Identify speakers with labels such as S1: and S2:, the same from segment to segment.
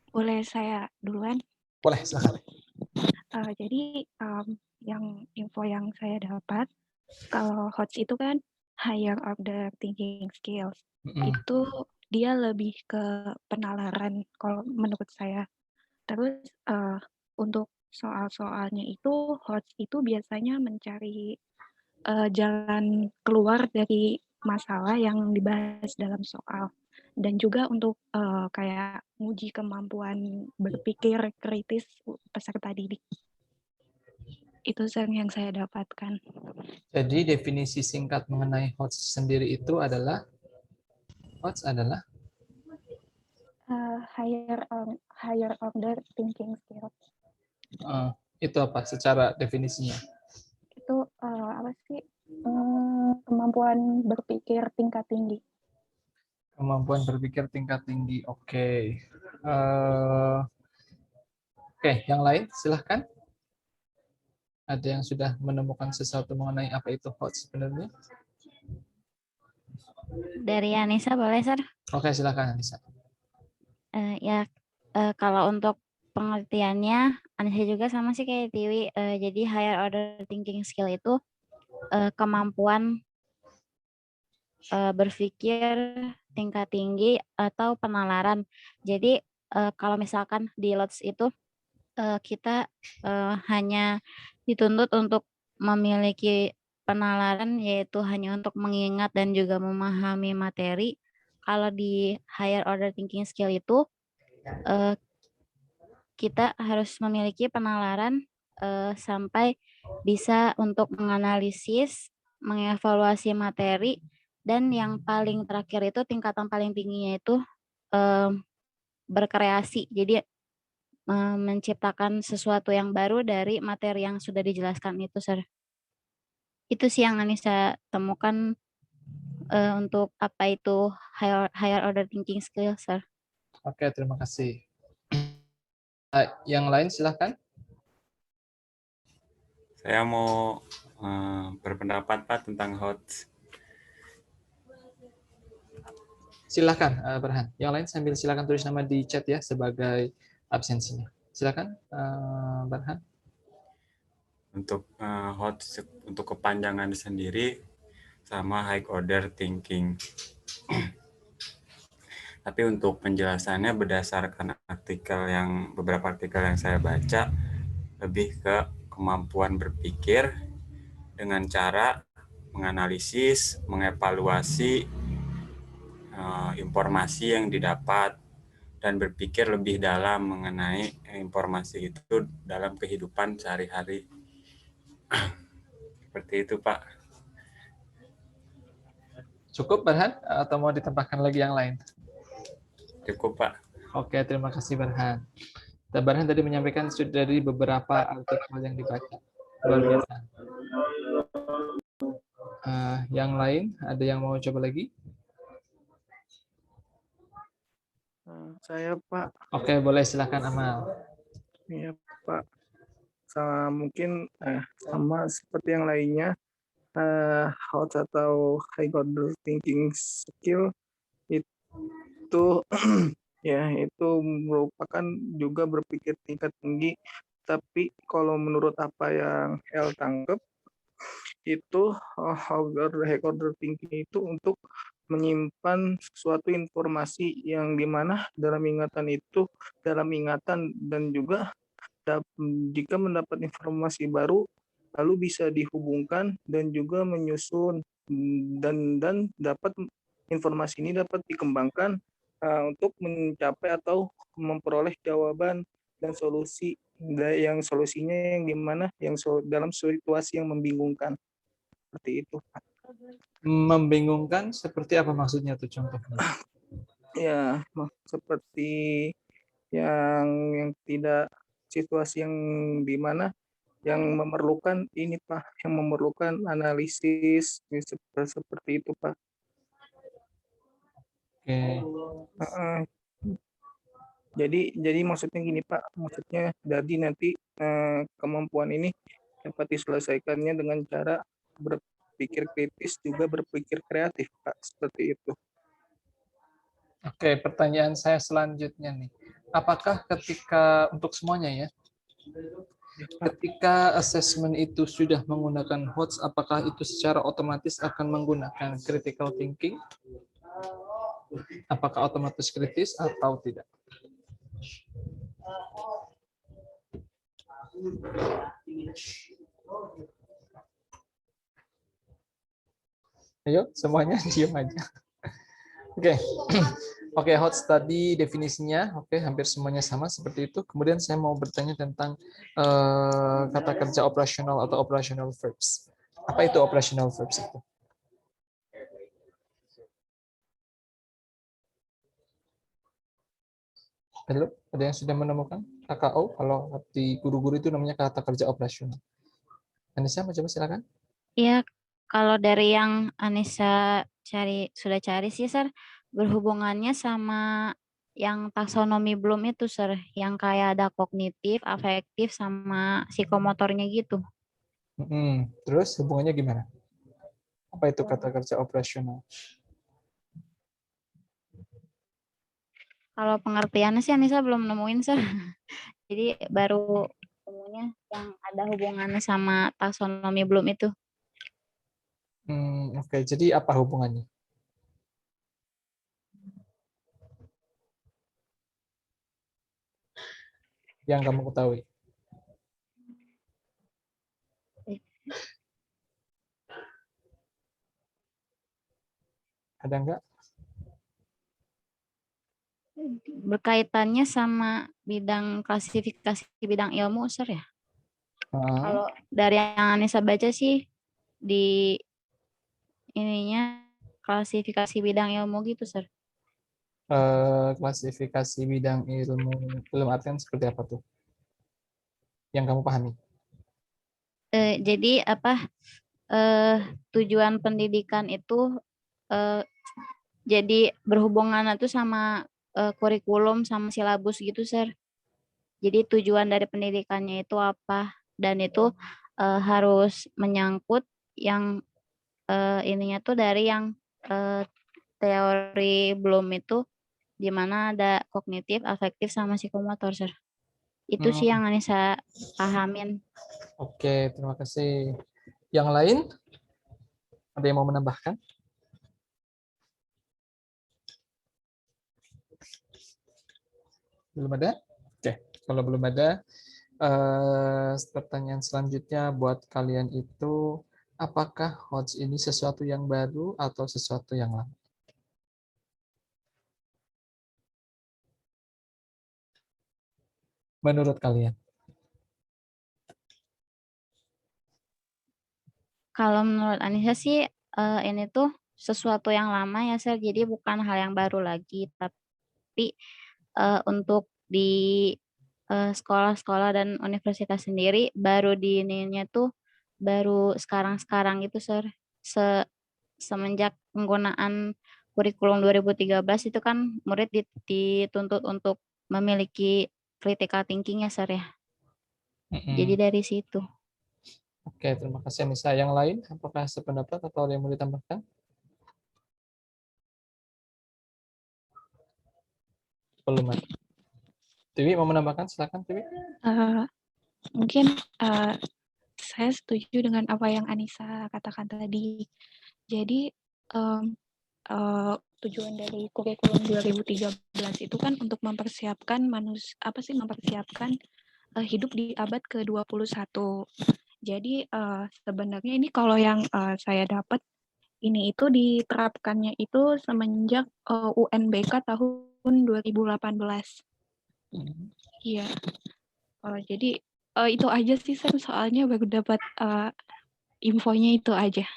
S1: Boleh saya duluan?
S2: Boleh, silakan.
S1: Jadi yang info yang saya dapat, kalau HOTS itu kan higher order thinking skills. Itu dia lebih ke penalaran kalau menurut saya. Terus untuk soal-soalnya itu HOTS itu biasanya mencari jalan keluar dari masalah yang dibahas dalam soal. Dan juga untuk kayak nguji kemampuan berpikir kritis peserta didik. Itu yang saya dapatkan.
S2: Jadi definisi singkat mengenai HOTS sendiri itu adalah HOTS adalah
S1: Higher order thinking skills.
S2: itu apa secara definisinya?
S1: Itu apa sih? Kemampuan berpikir tingkat tinggi.
S2: Kemampuan berpikir tingkat tinggi. Oke. Oke, yang lain silahkan. Ada yang sudah menemukan sesuatu mengenai apa itu HOTS sebenarnya?
S3: Dari Anissa boleh, Sir?
S2: Oke, silahkan Anissa.
S3: Kalau untuk pengertiannya, Anissa juga sama sih kayak Tiwi. Jadi higher order thinking skill itu kemampuan berpikir tingkat tinggi atau penalaran. Jadi kalau misalkan di LOTS itu kita hanya dituntut untuk memiliki penalaran, yaitu hanya untuk mengingat dan juga memahami materi. Kalau di higher order thinking skill itu kita harus memiliki penalaran sampai bisa untuk menganalisis, mengevaluasi materi, dan yang paling terakhir itu tingkatan paling tingginya itu berkreasi. Jadi menciptakan sesuatu yang baru dari materi yang sudah dijelaskan itu, Sir. Itu sih yang Anissa temukan untuk apa itu higher order thinking skill, Sir.
S2: Oke, terima kasih. Yang lain silahkan.
S4: Saya mau berpendapat Pak tentang HOTS.
S2: Silahkan, Berhan. Yang lain sambil silahkan tulis nama di chat ya sebagai absensinya. Silahkan, Berhan.
S4: Untuk HOTS untuk kepanjangan sendiri sama high order thinking. Tapi untuk penjelasannya berdasarkan beberapa artikel yang saya baca, lebih ke kemampuan berpikir dengan cara menganalisis, mengevaluasi informasi yang didapat dan berpikir lebih dalam mengenai informasi itu dalam kehidupan sehari-hari. Seperti itu, Pak.
S2: Cukup, Berhan? Atau mau ditambahkan lagi yang lain?
S4: Cukup, Pak.
S2: Oke, terima kasih, Berhan. Berhan tadi menyampaikan sudah dari beberapa artikel yang dibaca. Luar biasa. Yang lain, ada yang mau coba lagi?
S5: Saya, Pak.
S2: Oke, boleh silakan Amal.
S5: Iya, Pak. Mungkin sama seperti yang lainnya, HOTS atau high order thinking skill itu ya itu merupakan juga berpikir tingkat tinggi. Tapi kalau menurut apa yang El tangkap itu high order thinking itu untuk menyimpan suatu informasi yang dimana dalam ingatan dan juga jika mendapat informasi baru lalu bisa dihubungkan dan juga menyusun dan dapat informasi ini dapat dikembangkan untuk mencapai atau memperoleh jawaban dan solusinya yang dimana dalam situasi yang membingungkan seperti itu.
S2: Membingungkan seperti apa maksudnya tuh contohnya?
S5: Ya, seperti yang tidak situasi yang dimana yang memerlukan ini Pak, yang memerlukan analisis seperti itu Pak.
S2: Oke.
S5: Jadi maksudnya gini Pak, maksudnya jadi nanti kemampuan ini dapat diselesaikannya dengan cara berpikir kritis juga berpikir kreatif Pak, seperti itu.
S2: Oke, pertanyaan saya selanjutnya nih. apakah ketika untuk semuanya ya, ketika assessment itu sudah menggunakan HOTS, apakah itu secara otomatis akan menggunakan critical thinking? Apakah otomatis kritis atau tidak? Ayo, semuanya diam aja. Oke. Oke, HOTS tadi definisinya, oke, hampir semuanya sama seperti itu. Kemudian saya mau bertanya tentang kata kerja operasional atau operational verbs. Apa itu operational verbs itu? Halo, ada yang sudah menemukan KKO? Kalau di guru-guru itu namanya kata kerja operasional. Anissa, mau coba silakan.
S3: Iya, kalau dari yang Anissa sudah cari sih, Sir, berhubungannya sama yang taksonomi belum itu, Sir, yang kayak ada kognitif, afektif, sama psikomotornya gitu.
S2: Terus hubungannya gimana? Apa itu kata kerja operasional?
S3: Kalau pengertiannya sih Anissa belum nemuin, Sir. Jadi baru temunya yang ada hubungannya sama taksonomi belum itu.
S2: Oke, jadi apa hubungannya? Yang kamu ketahui? Ada enggak?
S3: Berkaitannya sama bidang klasifikasi bidang ilmu, Sir, ya? Kalau dari yang Anissa baca sih di ininya klasifikasi bidang ilmu gitu, Sir.
S2: Klasifikasi bidang ilmu, dalam artian seperti apa tuh? Yang kamu pahami?
S3: Jadi tujuan pendidikan itu jadi berhubungan itu sama kurikulum sama silabus gitu, Sir. Jadi tujuan dari pendidikannya itu apa, dan itu harus menyangkut yang ininya tuh dari yang teori belum itu, di mana ada kognitif, afektif, sama psikomotor, Sir. Itu sih yang Anissa pahamin.
S2: Oke, terima kasih. Yang lain? Ada yang mau menambahkan? Belum ada? Oke, kalau belum ada, pertanyaan selanjutnya buat kalian itu, apakah HOTS ini sesuatu yang baru atau sesuatu yang lama? Menurut kalian?
S3: Kalau menurut Anissa sih ini tuh sesuatu yang lama ya, Sir. Jadi bukan hal yang baru lagi, tapi untuk di sekolah-sekolah dan universitas sendiri baru di ininya tuh baru sekarang-sekarang itu, Sir. Semenjak penggunaan kurikulum 2013 itu kan murid dituntut untuk memiliki critical thinking ya, Sir, ya. Jadi dari situ.
S2: Oke, terima kasih Anissa. Yang lain, apakah sependapat atau ada yang mau ditambahkan? Belum ada. Tiwi mau menambahkan? Silakan, Tiwi.
S1: Mungkin saya setuju dengan apa yang Anissa katakan tadi. Jadi tujuan dari kurikulum 2013 itu kan untuk mempersiapkan mempersiapkan hidup di abad ke-21. Jadi sebenarnya ini kalau yang saya dapat ini itu diterapkannya itu semenjak UNBK tahun 2018. Iya. Jadi itu aja sih, soalnya baru dapat infonya itu aja.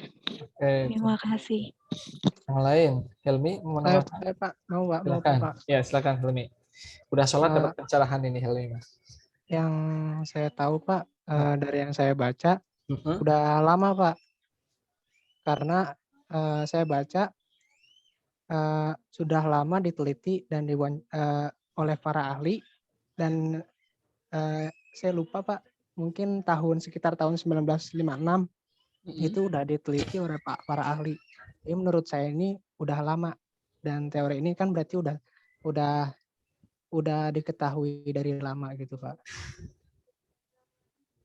S1: Terima kasih.
S2: Yang lain, Helmi mau menambahkan?
S5: Saya Pak, mau Pak.
S2: Silakan. Ya, silakan Helmi. Udah sholat dapat pencerahan ini Helmi.
S5: Yang saya tahu Pak, dari yang saya baca, udah lama Pak. Karena saya baca sudah lama diteliti dan oleh para ahli, dan saya lupa Pak, mungkin sekitar tahun 1956 itu udah diteliti oleh para ahli. Jadi menurut saya ini udah lama, dan teori ini kan berarti udah udah diketahui dari lama gitu Pak.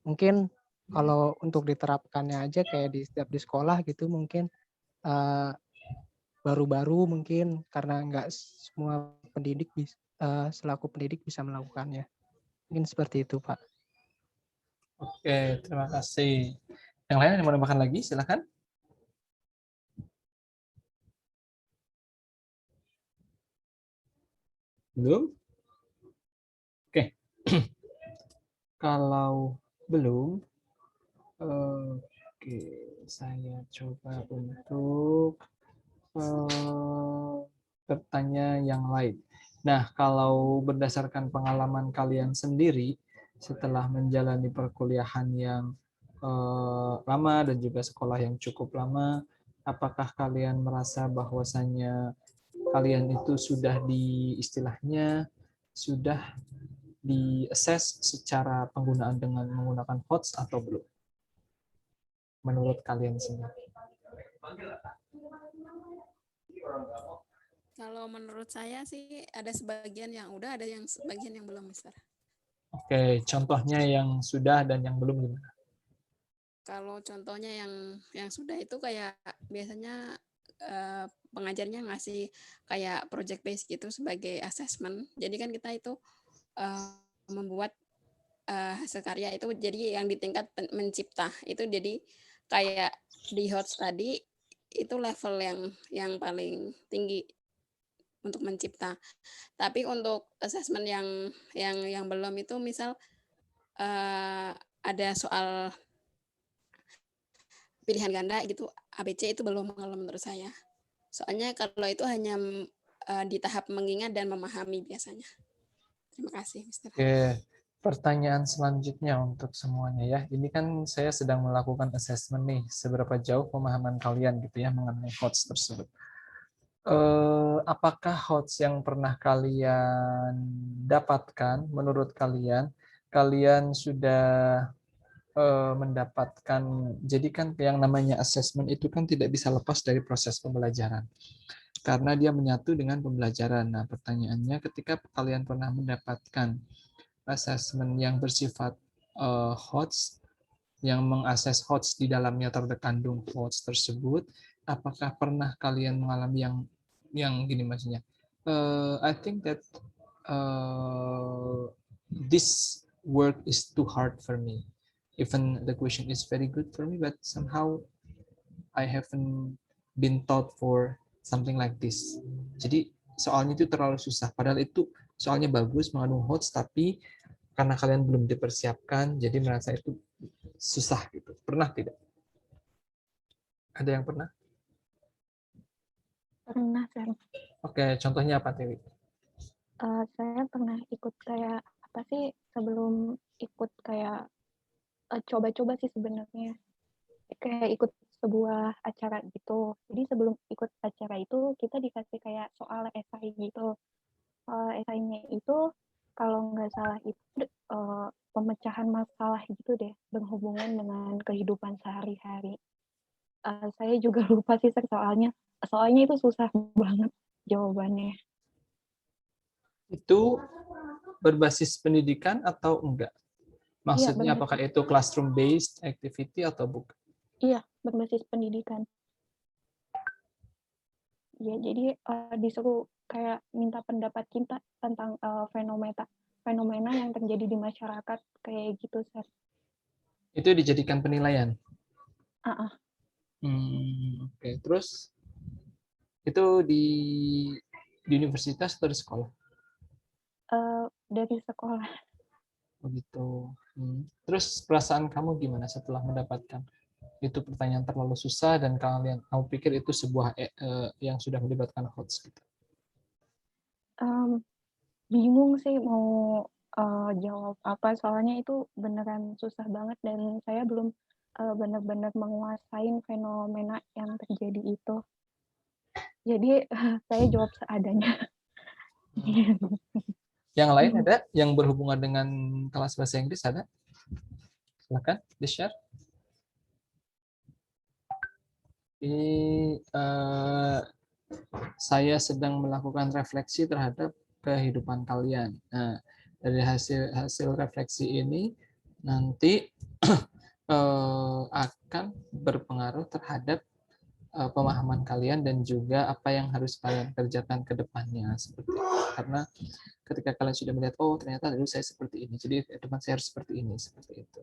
S5: Mungkin kalau untuk diterapkannya aja kayak di setiap di sekolah gitu mungkin eh, baru-baru mungkin karena nggak semua pendidik selaku pendidik bisa melakukannya. Mungkin seperti itu Pak.
S2: Oke, terima kasih. Yang lain yang mau menambahkan lagi, silakan. Belum? Oke. Kalau belum, oke, saya coba untuk bertanya yang lain. Nah, kalau berdasarkan pengalaman kalian sendiri setelah menjalani perkuliahan yang lama dan juga sekolah yang cukup lama, apakah kalian merasa bahwasannya kalian itu sudah istilahnya sudah di-assess secara penggunaan dengan menggunakan HOTS atau belum? Menurut kalian sendiri.
S6: Kalau menurut saya sih ada sebagian yang udah, ada yang sebagian yang belum, Mister.
S2: Oke, contohnya yang sudah dan yang belum gimana?
S6: Kalau contohnya yang sudah itu kayak biasanya pengajarnya ngasih kayak project based gitu sebagai assessment. Jadi kan kita itu membuat hasil karya itu jadi yang di tingkat mencipta itu jadi kayak di HOTS tadi itu level yang paling tinggi untuk mencipta. Tapi untuk assessment yang belum itu misal ada soal pilihan ganda gitu ABC itu belum kalau menurut saya. Soalnya kalau itu hanya di tahap mengingat dan memahami biasanya. Terima kasih, Mister.
S2: Oke, pertanyaan selanjutnya untuk semuanya ya. Ini kan saya sedang melakukan assessment nih, seberapa jauh pemahaman kalian gitu ya mengenai HOTS tersebut. Apakah HOTS yang pernah kalian dapatkan, menurut kalian, kalian sudah mendapatkan, jadi kan yang namanya assessment itu kan tidak bisa lepas dari proses pembelajaran. Karena dia menyatu dengan pembelajaran. Nah, pertanyaannya ketika kalian pernah mendapatkan assessment yang bersifat HOTS, yang mengakses HOTS di dalamnya terkandung HOTS tersebut, apakah pernah kalian mengalami yang gini maksudnya? I think that this work is too hard for me. Even the question is very good for me, but somehow I haven't been taught for something like this. Jadi soalnya itu terlalu susah. Padahal itu soalnya bagus mengandung HOTS, tapi karena kalian belum dipersiapkan, jadi merasa itu susah gitu. Pernah tidak? Ada yang pernah?
S1: Pernah, Sir.
S2: Oke, contohnya apa, Dewi?
S1: Saya pernah ikut kayak apa sih sebelum ikut kayak coba-coba sih sebenarnya kayak ikut sebuah acara gitu. Jadi sebelum ikut acara itu kita dikasih kayak soal esai gitu. Esainya itu kalau nggak salah itu pemecahan masalah gitu deh berhubungan dengan kehidupan sehari-hari. Saya juga lupa sih soalnya. Soalnya itu susah banget jawabannya.
S2: Itu berbasis pendidikan atau enggak?
S1: Iya,
S2: Maksudnya apakah itu classroom based activity atau bukan?
S1: Iya, berbasis pendidikan. Ya, jadi disuruh kayak minta pendapat kita tentang fenomena yang terjadi di masyarakat kayak gitu, Sir.
S2: Itu dijadikan penilaian. Oke. Terus itu di universitas atau di sekolah?
S1: Dari sekolah.
S2: Begitu. Terus perasaan kamu gimana setelah mendapatkan itu? Pertanyaan terlalu susah dan kamu pikir itu sebuah yang sudah melibatkan HOTS gitu?
S1: Bingung sih mau jawab apa, soalnya itu beneran susah banget dan saya belum benar-benar menguasain fenomena yang terjadi itu. Jadi saya jawab seadanya.
S2: Yang lain ada yang berhubungan dengan kelas bahasa Inggris ada? Silakan di-share. Ini saya sedang melakukan refleksi terhadap kehidupan kalian. Nah, dari hasil refleksi ini nanti akan berpengaruh terhadap pemahaman kalian dan juga apa yang harus kalian kerjakan ke depannya seperti itu. Karena ketika kalian sudah melihat, oh ternyata dulu saya seperti ini, jadi ke depan saya harus seperti ini, seperti itu.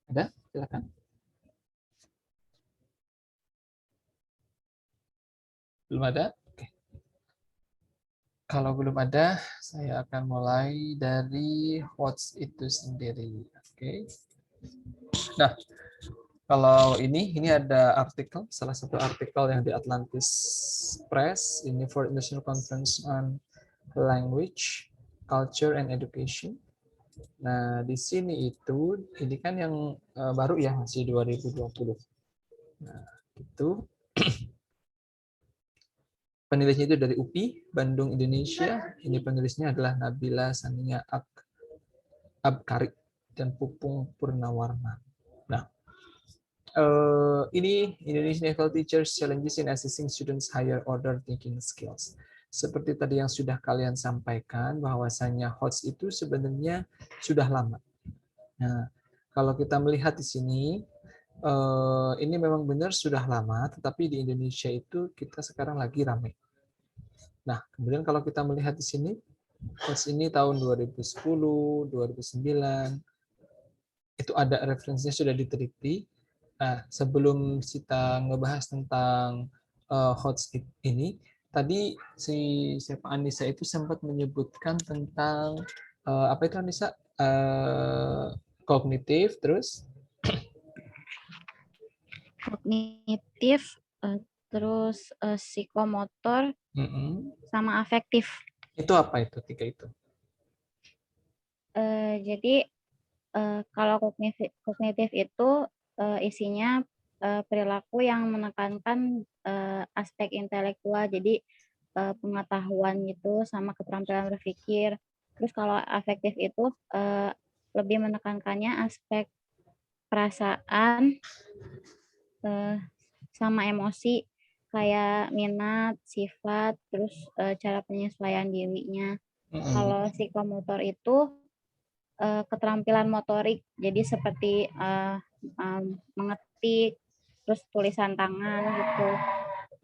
S2: Ada? Silakan. Belum ada? Oke. Kalau belum ada, saya akan mulai dari HOTS itu sendiri. Oke. Nah, kalau ini ada artikel, salah satu artikel yang di Atlantis Press, ini for International Conference on Language, Culture, and Education. Nah, di sini ini kan yang baru ya, masih 2020. Nah, itu penulisnya itu dari UPI, Bandung, Indonesia. Ini penulisnya adalah Nabila Sania Abkari dan Pupung Purnawarman. Nah, ini Indonesian Level Teachers Challenges in Assessing Students Higher Order Thinking Skills. Seperti tadi yang sudah kalian sampaikan, bahwasanya HOTS itu sebenarnya sudah lama. Nah, kalau kita melihat di sini, ini memang benar sudah lama, tetapi di Indonesia itu kita sekarang lagi ramai. Nah, kemudian kalau kita melihat di sini, HOTS ini tahun 2010, 2009, itu ada referensinya sudah diteliti. Nah, sebelum kita ngebahas tentang HOTS ini, tadi siapa Anissa itu sempat menyebutkan tentang apa itu Anissa? Kognitif, terus?
S3: Kognitif, terus psikomotor, sama afektif.
S2: Itu apa itu, tiga itu?
S3: Jadi kalau kognitif itu isinya perilaku yang menekankan aspek intelektual, jadi pengetahuan gitu sama keterampilan berpikir. Terus kalau afektif itu lebih menekankannya aspek perasaan sama emosi, kayak minat, sifat, terus cara penyesuaian dirinya. Kalau psikomotor itu keterampilan motorik, jadi seperti mengetik, terus tulisan tangan gitu.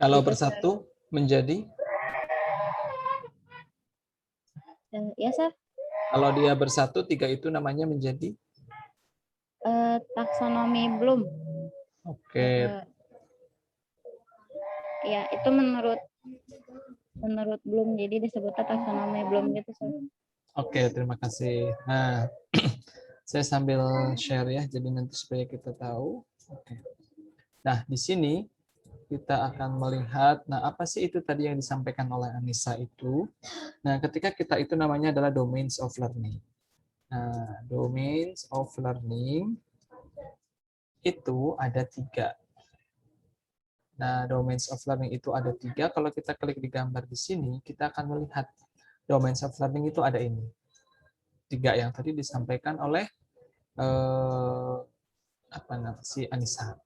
S2: Kalau bersatu menjadi?
S3: Ya, Sir.
S2: Kalau dia bersatu, tiga itu namanya menjadi?
S3: Taksonomi Bloom.
S2: Oke.
S3: Ya, itu menurut Bloom, jadi disebutnya taksonomi Bloom gitu, Sir.
S2: Oke, terima kasih. Nah, saya sambil share ya, jadi nanti supaya kita tahu. Oke. Nah, di sini kita akan melihat, nah apa sih itu tadi yang disampaikan oleh Anissa itu? Nah, ketika kita itu namanya adalah domains of learning. Nah, domains of learning itu ada 3. Nah, domains of learning itu ada 3. Kalau kita klik di gambar di sini, kita akan melihat domains of learning itu ada ini. 3 yang tadi disampaikan oleh si Anissa.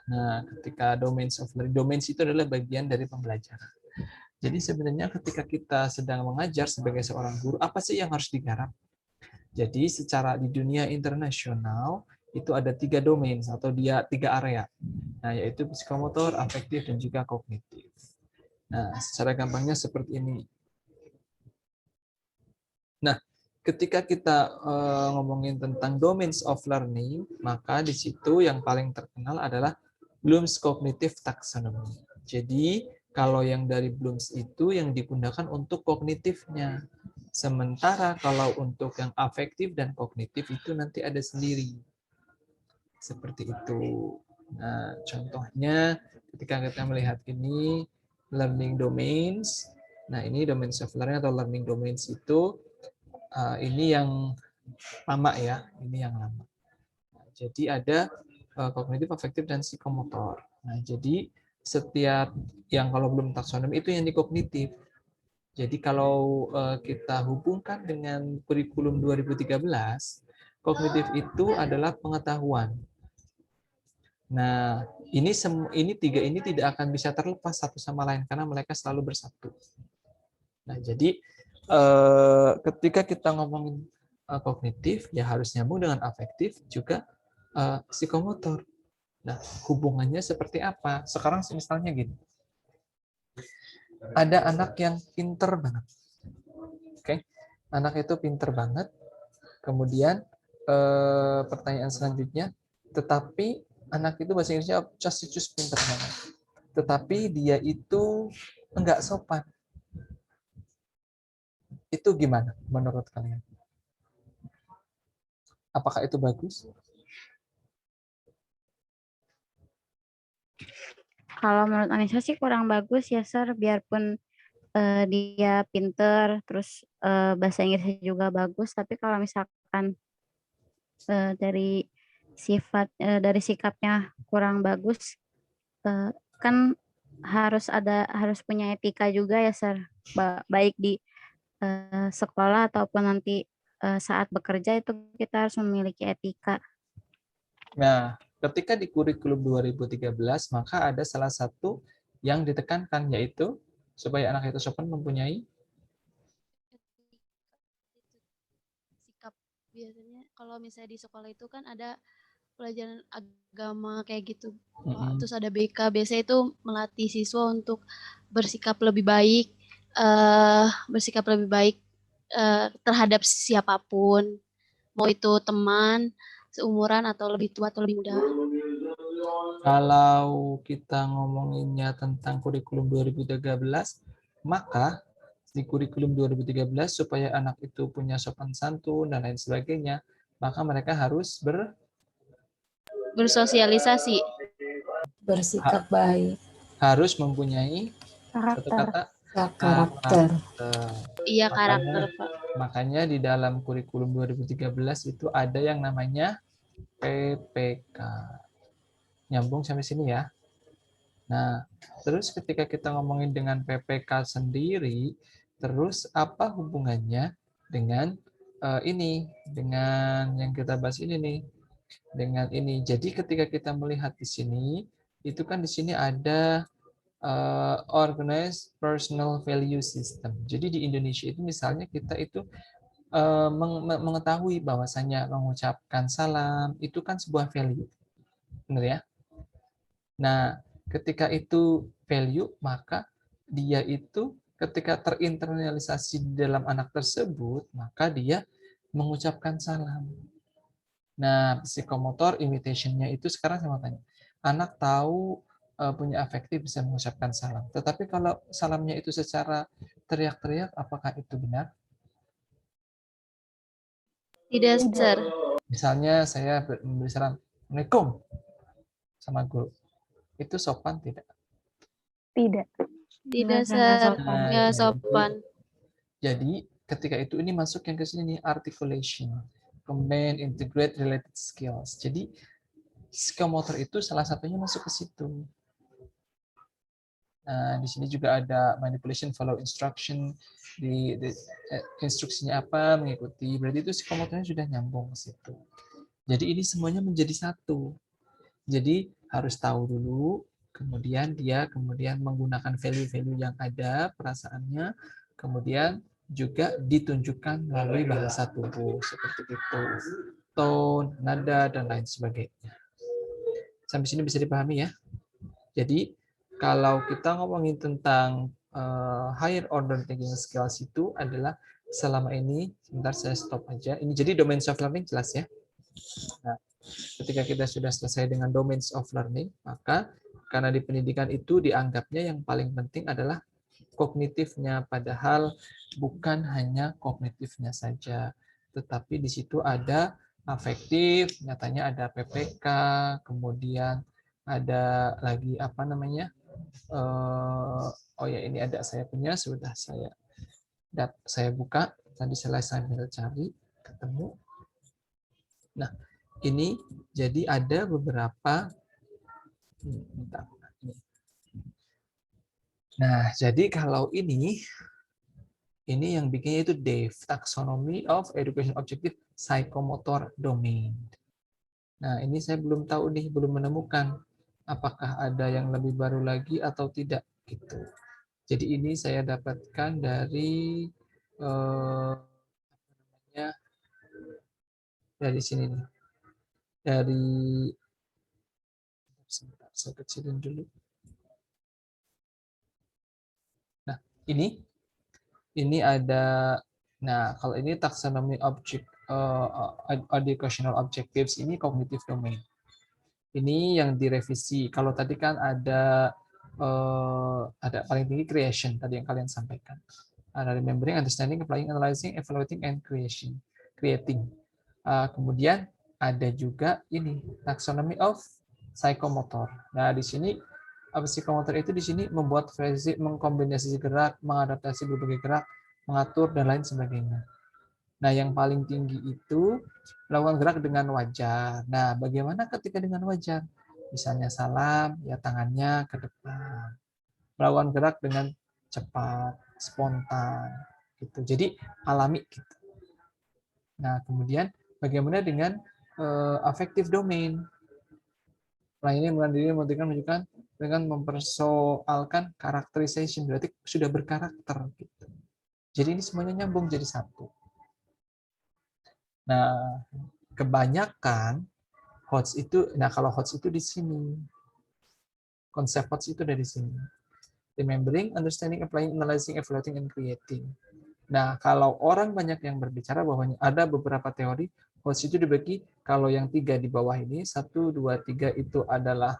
S2: Nah, ketika domains of learning, domains itu adalah bagian dari pembelajaran. Jadi sebenarnya ketika kita sedang mengajar sebagai seorang guru, apa sih yang harus digarap? Jadi secara di dunia internasional itu ada 3 domain atau 3 area. Nah, yaitu psikomotor, afektif, dan juga kognitif. Nah, secara gampangnya seperti ini. Nah, ketika kita ngomongin tentang domains of learning, maka di situ yang paling terkenal adalah Bloom's Cognitive Taxonomy. Jadi, kalau yang dari Bloom's itu yang digunakan untuk kognitifnya. Sementara kalau untuk yang afektif dan kognitif itu nanti ada sendiri. Seperti itu. Nah, contohnya ketika kita melihat ini, learning domains. Nah, ini domains of learning atau learning domains itu, ini yang lama ya, ini yang lama. Nah, jadi ada kognitif, afektif, dan psikomotor. Nah, jadi setiap yang kalau belum taksonomi itu yang di kognitif. Jadi kalau kita hubungkan dengan kurikulum 2013, kognitif itu adalah pengetahuan. Nah, ini 3 ini tidak akan bisa terlepas satu sama lain karena mereka selalu bersatu. Nah, jadi ketika kita ngomongin kognitif, ya harus nyambung dengan afektif juga psikomotor. Nah, hubungannya seperti apa? Sekarang misalnya gini, ada anak yang pinter banget. Oke, anak itu pinter banget. Kemudian pertanyaan selanjutnya, tetapi anak itu bahasa Inggrisnya just pinter banget. Tetapi dia itu enggak sopan. Itu gimana menurut kalian? Apakah itu bagus?
S3: Kalau menurut Anissa sih kurang bagus ya, Sir. Biarpun dia pinter, terus bahasa Inggrisnya juga bagus, tapi kalau misalkan dari dari sikapnya kurang bagus, kan harus punya etika juga ya, Sir. Baik di sekolah ataupun nanti saat bekerja itu kita harus memiliki etika.
S2: Nah, ketika di kurikulum 2013, maka ada salah satu yang ditekankan, yaitu supaya anak itu sopan mempunyai
S7: sikap. Biasanya kalau misalnya di sekolah itu kan ada pelajaran agama kayak gitu. Terus ada BK, biasanya itu melatih siswa untuk bersikap lebih baik, terhadap siapapun, mau itu teman, seumuran atau lebih tua atau lebih muda.
S2: Kalau kita ngomonginnya tentang kurikulum 2013, maka di kurikulum 2013 supaya anak itu punya sopan santun dan lain sebagainya, maka mereka harus
S7: bersosialisasi,
S8: bersikap baik,
S2: harus mempunyai satu kata
S8: karakter.
S7: Iya, karakter, Pak.
S2: Makanya di dalam kurikulum 2013 itu ada yang namanya PPK. Nyambung sampai sini ya. Nah, terus ketika kita ngomongin dengan PPK sendiri, terus apa hubungannya dengan dengan yang kita bahas ini nih, dengan ini. Jadi ketika kita melihat di sini, itu kan di sini ada organized personal value system. Jadi di Indonesia itu misalnya kita itu mengetahui bahwasanya mengucapkan salam itu kan sebuah value, benar ya? Nah, ketika itu value, maka dia itu ketika terinternalisasi di dalam anak tersebut, maka dia mengucapkan salam. Nah, psikomotor imitation-nya itu sekarang saya mau tanya. Anak tahu punya afektif bisa mengucapkan salam. Tetapi kalau salamnya itu secara teriak-teriak, apakah itu benar?
S7: Tidak, Sir.
S2: Misalnya saya memberi salam, Assalamualaikum, sama guru. Itu sopan tidak?
S1: Tidak.
S7: Tidak,
S3: Nggak
S7: Sir.
S3: sopan.
S7: Nggak sopan.
S2: Jadi ketika itu ini masuk yang ke sini nih, articulation, combine, integrate, related skills. Jadi psikomotor itu salah satunya masuk ke situ. Nah, di sini juga ada manipulation, follow instruction, instruksinya apa, mengikuti. Berarti itu psikomotornya sudah nyambung ke situ. Jadi ini semuanya menjadi satu. Jadi harus tahu dulu, kemudian dia menggunakan value-value yang ada, perasaannya, kemudian juga ditunjukkan melalui bahasa tubuh seperti itu, tone, nada, dan lain sebagainya. Sampai sini bisa dipahami ya. Jadi kalau kita ngomongin tentang higher order thinking skills itu adalah selama ini, sebentar saya stop aja. Ini jadi domains of learning jelas ya. Nah, ketika kita sudah selesai dengan domains of learning, maka karena di pendidikan itu dianggapnya yang paling penting adalah kognitifnya, padahal bukan hanya kognitifnya saja, tetapi di situ ada afektif, nyatanya ada PPK, kemudian ada lagi apa namanya? Oh ya, ini ada saya punya, sudah saya buka, tadi selesai sambil cari, ketemu. Nah, ini jadi ada beberapa. Nah, jadi kalau ini yang bikinnya itu DEF, Taxonomy of Education Objective Psychomotor Domain. Nah, ini saya belum tahu nih, belum menemukan apakah ada yang lebih baru lagi atau tidak gitu. Jadi ini saya dapatkan dari dari sini nih. Dari sebentar, saya kecilin dulu. Nah, ini ada, nah kalau ini taxonomy object educational objectives, ini cognitive domain. Ini yang direvisi. Kalau tadi kan ada paling tinggi creation tadi yang kalian sampaikan. Ada remembering, understanding, applying, analyzing, evaluating, and creating. Kemudian ada juga ini taxonomy of psychomotor. Nah, di sini psikomotor itu di sini membuat frezi, mengkombinasi gerak, mengadaptasi berbagai gerak, mengatur dan lain sebagainya. Nah, yang paling tinggi itu melakukan gerak dengan wajar. Nah, bagaimana ketika dengan wajar? Misalnya salam, ya tangannya ke depan. Melakukan gerak dengan cepat, spontan, gitu. Jadi alami gitu. Nah, kemudian bagaimana dengan affective domain? Nah, ini menunjukkan dengan mempersoalkan characterization, berarti sudah berkarakter. Gitu. Jadi ini semuanya nyambung jadi satu. Nah, kebanyakan HOTS itu, nah kalau HOTS itu di sini. Konsep HOTS itu dari sini. Remembering, understanding, applying, analyzing, evaluating, and creating. Nah, kalau orang banyak yang berbicara bahwa ada beberapa teori, HOTS itu dibagi, kalau yang 3 di bawah ini, 1, 2, 3 itu adalah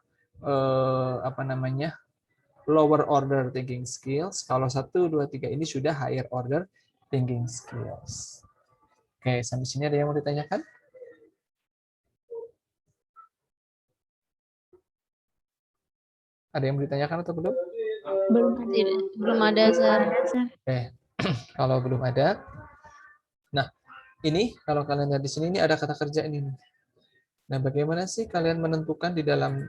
S2: lower order thinking skills. Kalau 1, 2, 3 ini sudah higher order thinking skills. Oke, sampai sini ada yang mau ditanyakan? Ada yang mau ditanyakan atau belum?
S7: Belum ada, Sir.
S2: Oke, kalau belum ada. Nah, ini kalau kalian lihat di sini ini ada kata kerja ini. Nah, bagaimana sih kalian menentukan di dalam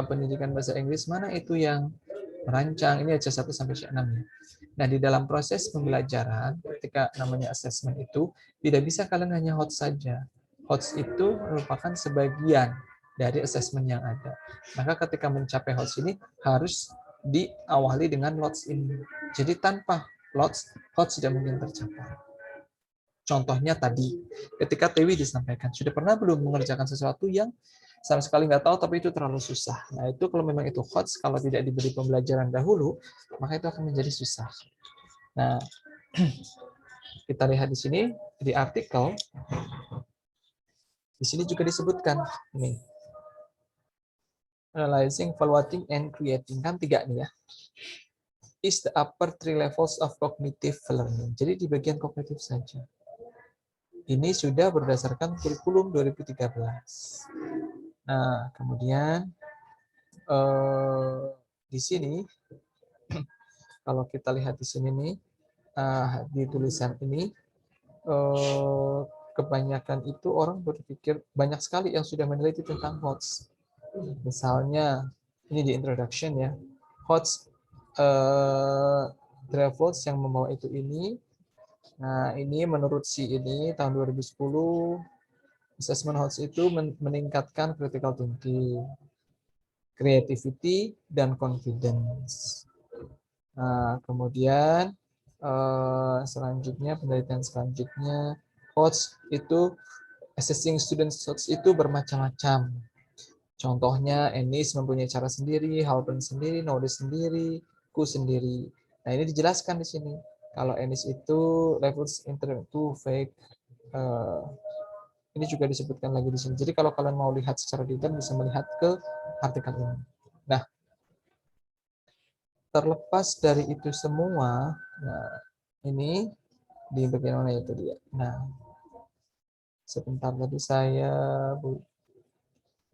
S2: pendidikan bahasa Inggris mana itu yang merancang? Ini aja 1 sampai 6 ya. Nah, di dalam proses pembelajaran ketika namanya assessment itu tidak bisa kalian hanya HOTS saja. HOTS itu merupakan sebagian dari assessment yang ada. Maka ketika mencapai HOTS ini harus diawali dengan LOTS ini. Jadi tanpa LOTS, HOTS tidak mungkin tercapai. Contohnya tadi, ketika Tewi disampaikan, sudah pernah belum mengerjakan sesuatu yang sama sekali nggak tahu, tapi itu terlalu susah. Nah, itu kalau memang itu HOTS, kalau tidak diberi pembelajaran dahulu, maka itu akan menjadi susah. Nah, kita lihat di sini, di artikel, di sini juga disebutkan, nih, analyzing, evaluating, and creating, kan 3 nih ya. Is the upper 3 levels of cognitive learning. Jadi di bagian kognitif saja. Ini sudah berdasarkan kurikulum 2013. Nah, kemudian di sini, kalau kita lihat di sini nih, di tulisan ini, kebanyakan itu orang berpikir, banyak sekali yang sudah meneliti tentang HOTS. Misalnya, ini di introduction ya, HOTS, Dreyfus yang membawa itu ini. Nah, ini menurut si ini tahun 2010 assessment HOTS itu meningkatkan critical thinking, creativity, dan confidence. Nah, kemudian selanjutnya penelitian selanjutnya HOTS itu assessing students HOTS itu bermacam-macam. Contohnya Ennis mempunyai cara sendiri, Halpern sendiri, Knowles sendiri, Ku sendiri. Nah, ini dijelaskan di sini. Kalau Ennis itu levels intern to fake, ini juga disebutkan lagi di sini. Jadi kalau kalian mau lihat secara detail bisa melihat ke artikel ini. Nah, terlepas dari itu semua, nah ini di bagian mana itu dia. Nah, sebentar tadi saya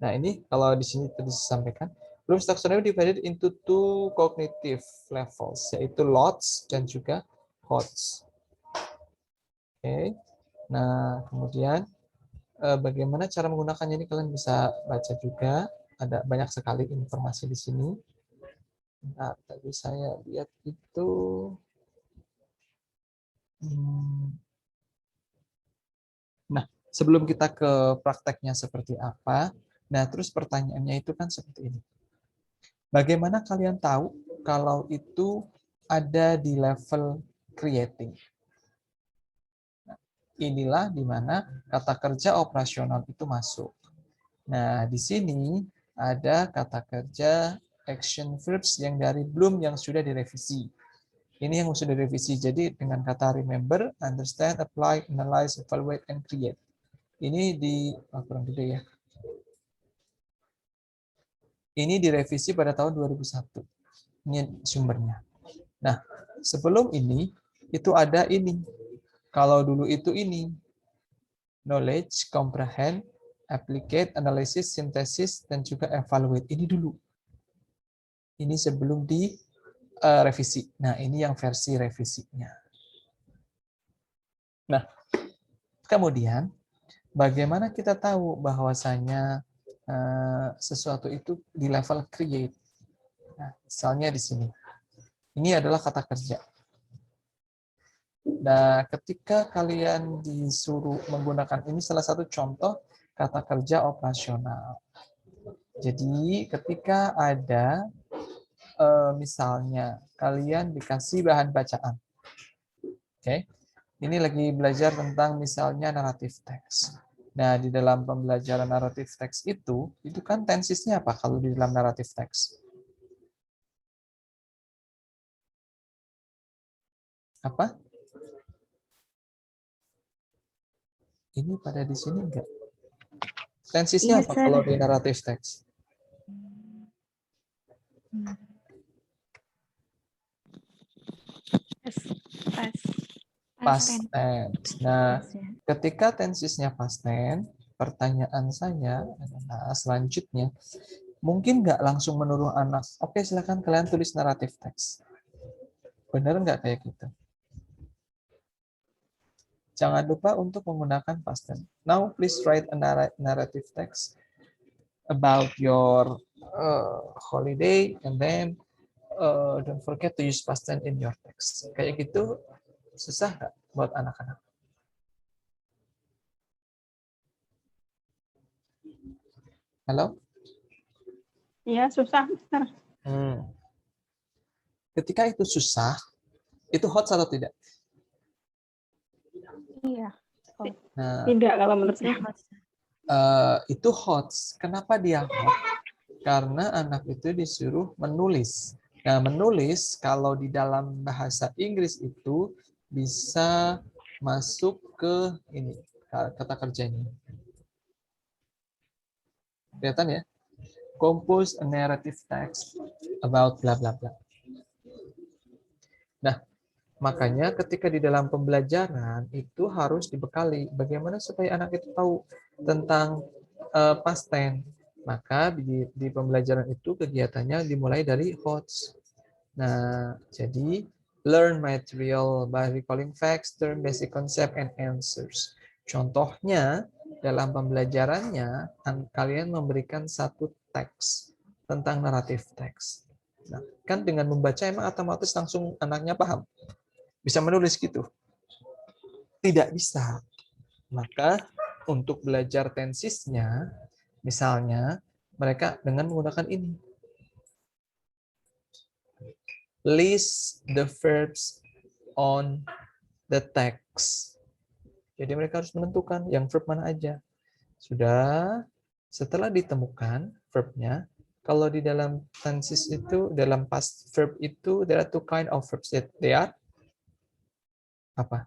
S2: Nah, ini kalau di sini tadi disampaikan, Bloom's taxonomy divided into 2 cognitive levels, yaitu LOTS dan juga HOTS. Oke. Nah, kemudian bagaimana cara menggunakannya ini kalian bisa baca juga. Ada banyak sekali informasi di sini. Nah, tadi saya lihat itu. Nah, sebelum kita ke prakteknya seperti apa, nah terus pertanyaannya itu kan seperti ini. Bagaimana kalian tahu kalau itu ada di level creating. Nah, inilah di mana kata kerja operasional itu masuk. Nah, di sini ada kata kerja action verbs yang dari belum yang sudah direvisi. Ini yang sudah direvisi. Jadi dengan kata remember, understand, apply, analyze, evaluate, and create. Ini di kurang gede ya. Ini direvisi pada tahun 2001. Ini sumbernya. Nah, sebelum ini itu ada ini. Kalau dulu itu ini. Knowledge, comprehend, applicate, analysis, synthesis, dan juga evaluate. Ini dulu. Ini sebelum di revisi. Nah, ini yang versi revisinya. Nah, kemudian bagaimana kita tahu bahwasanya sesuatu itu di level create? Nah, misalnya di sini. Ini adalah kata kerja. Nah, ketika kalian disuruh menggunakan ini salah satu contoh kata kerja operasional. Jadi, ketika ada misalnya kalian dikasih bahan bacaan. Oke. Ini lagi belajar tentang misalnya naratif teks. Nah, di dalam pembelajaran naratif teks itu kan tensisnya apa kalau di dalam naratif teks? Apa? Ini pada di sini enggak? Tensisnya apa kalau di naratif teks? Past tense. Nah, ketika tensisnya past tense, pertanyaan saya adalah selanjutnya, mungkin nggak langsung menuruh anak, oke silakan kalian tulis naratif teks. Benar nggak kayak gitu? Jangan lupa untuk menggunakan past tense. Now please write a narrative text about your holiday, and then don't forget to use past tense in your text. Kayak gitu susah nggak buat anak-anak? Halo?
S9: Iya, susah.
S2: Ketika itu susah, itu hot atau tidak?
S1: Iya.
S2: Nah,
S9: tidak kalau menurut saya.
S2: Itu hot. Kenapa dia hot? Karena anak itu disuruh menulis. Nah, menulis kalau di dalam bahasa Inggris itu bisa masuk ke ini kata kerjanya. Kelihatan ya? Compose a narrative text about bla bla bla. Nah, makanya ketika di dalam pembelajaran itu harus dibekali bagaimana supaya anak itu tahu tentang past tense. Maka di pembelajaran itu kegiatannya dimulai dari HOTS. Nah, jadi learn material by recalling facts, term, basic concept, and answers. Contohnya dalam pembelajarannya kalian memberikan satu teks tentang naratif teks. Nah, kan dengan membaca emang otomatis langsung anaknya paham. Bisa menulis gitu? Tidak bisa. Maka untuk belajar tensisnya, misalnya mereka dengan menggunakan ini. List the verbs on the text. Jadi mereka harus menentukan yang verb mana aja. Sudah, setelah ditemukan verbnya, kalau di dalam tenses itu, dalam past verb itu, there are two kind of verbs. They are apa?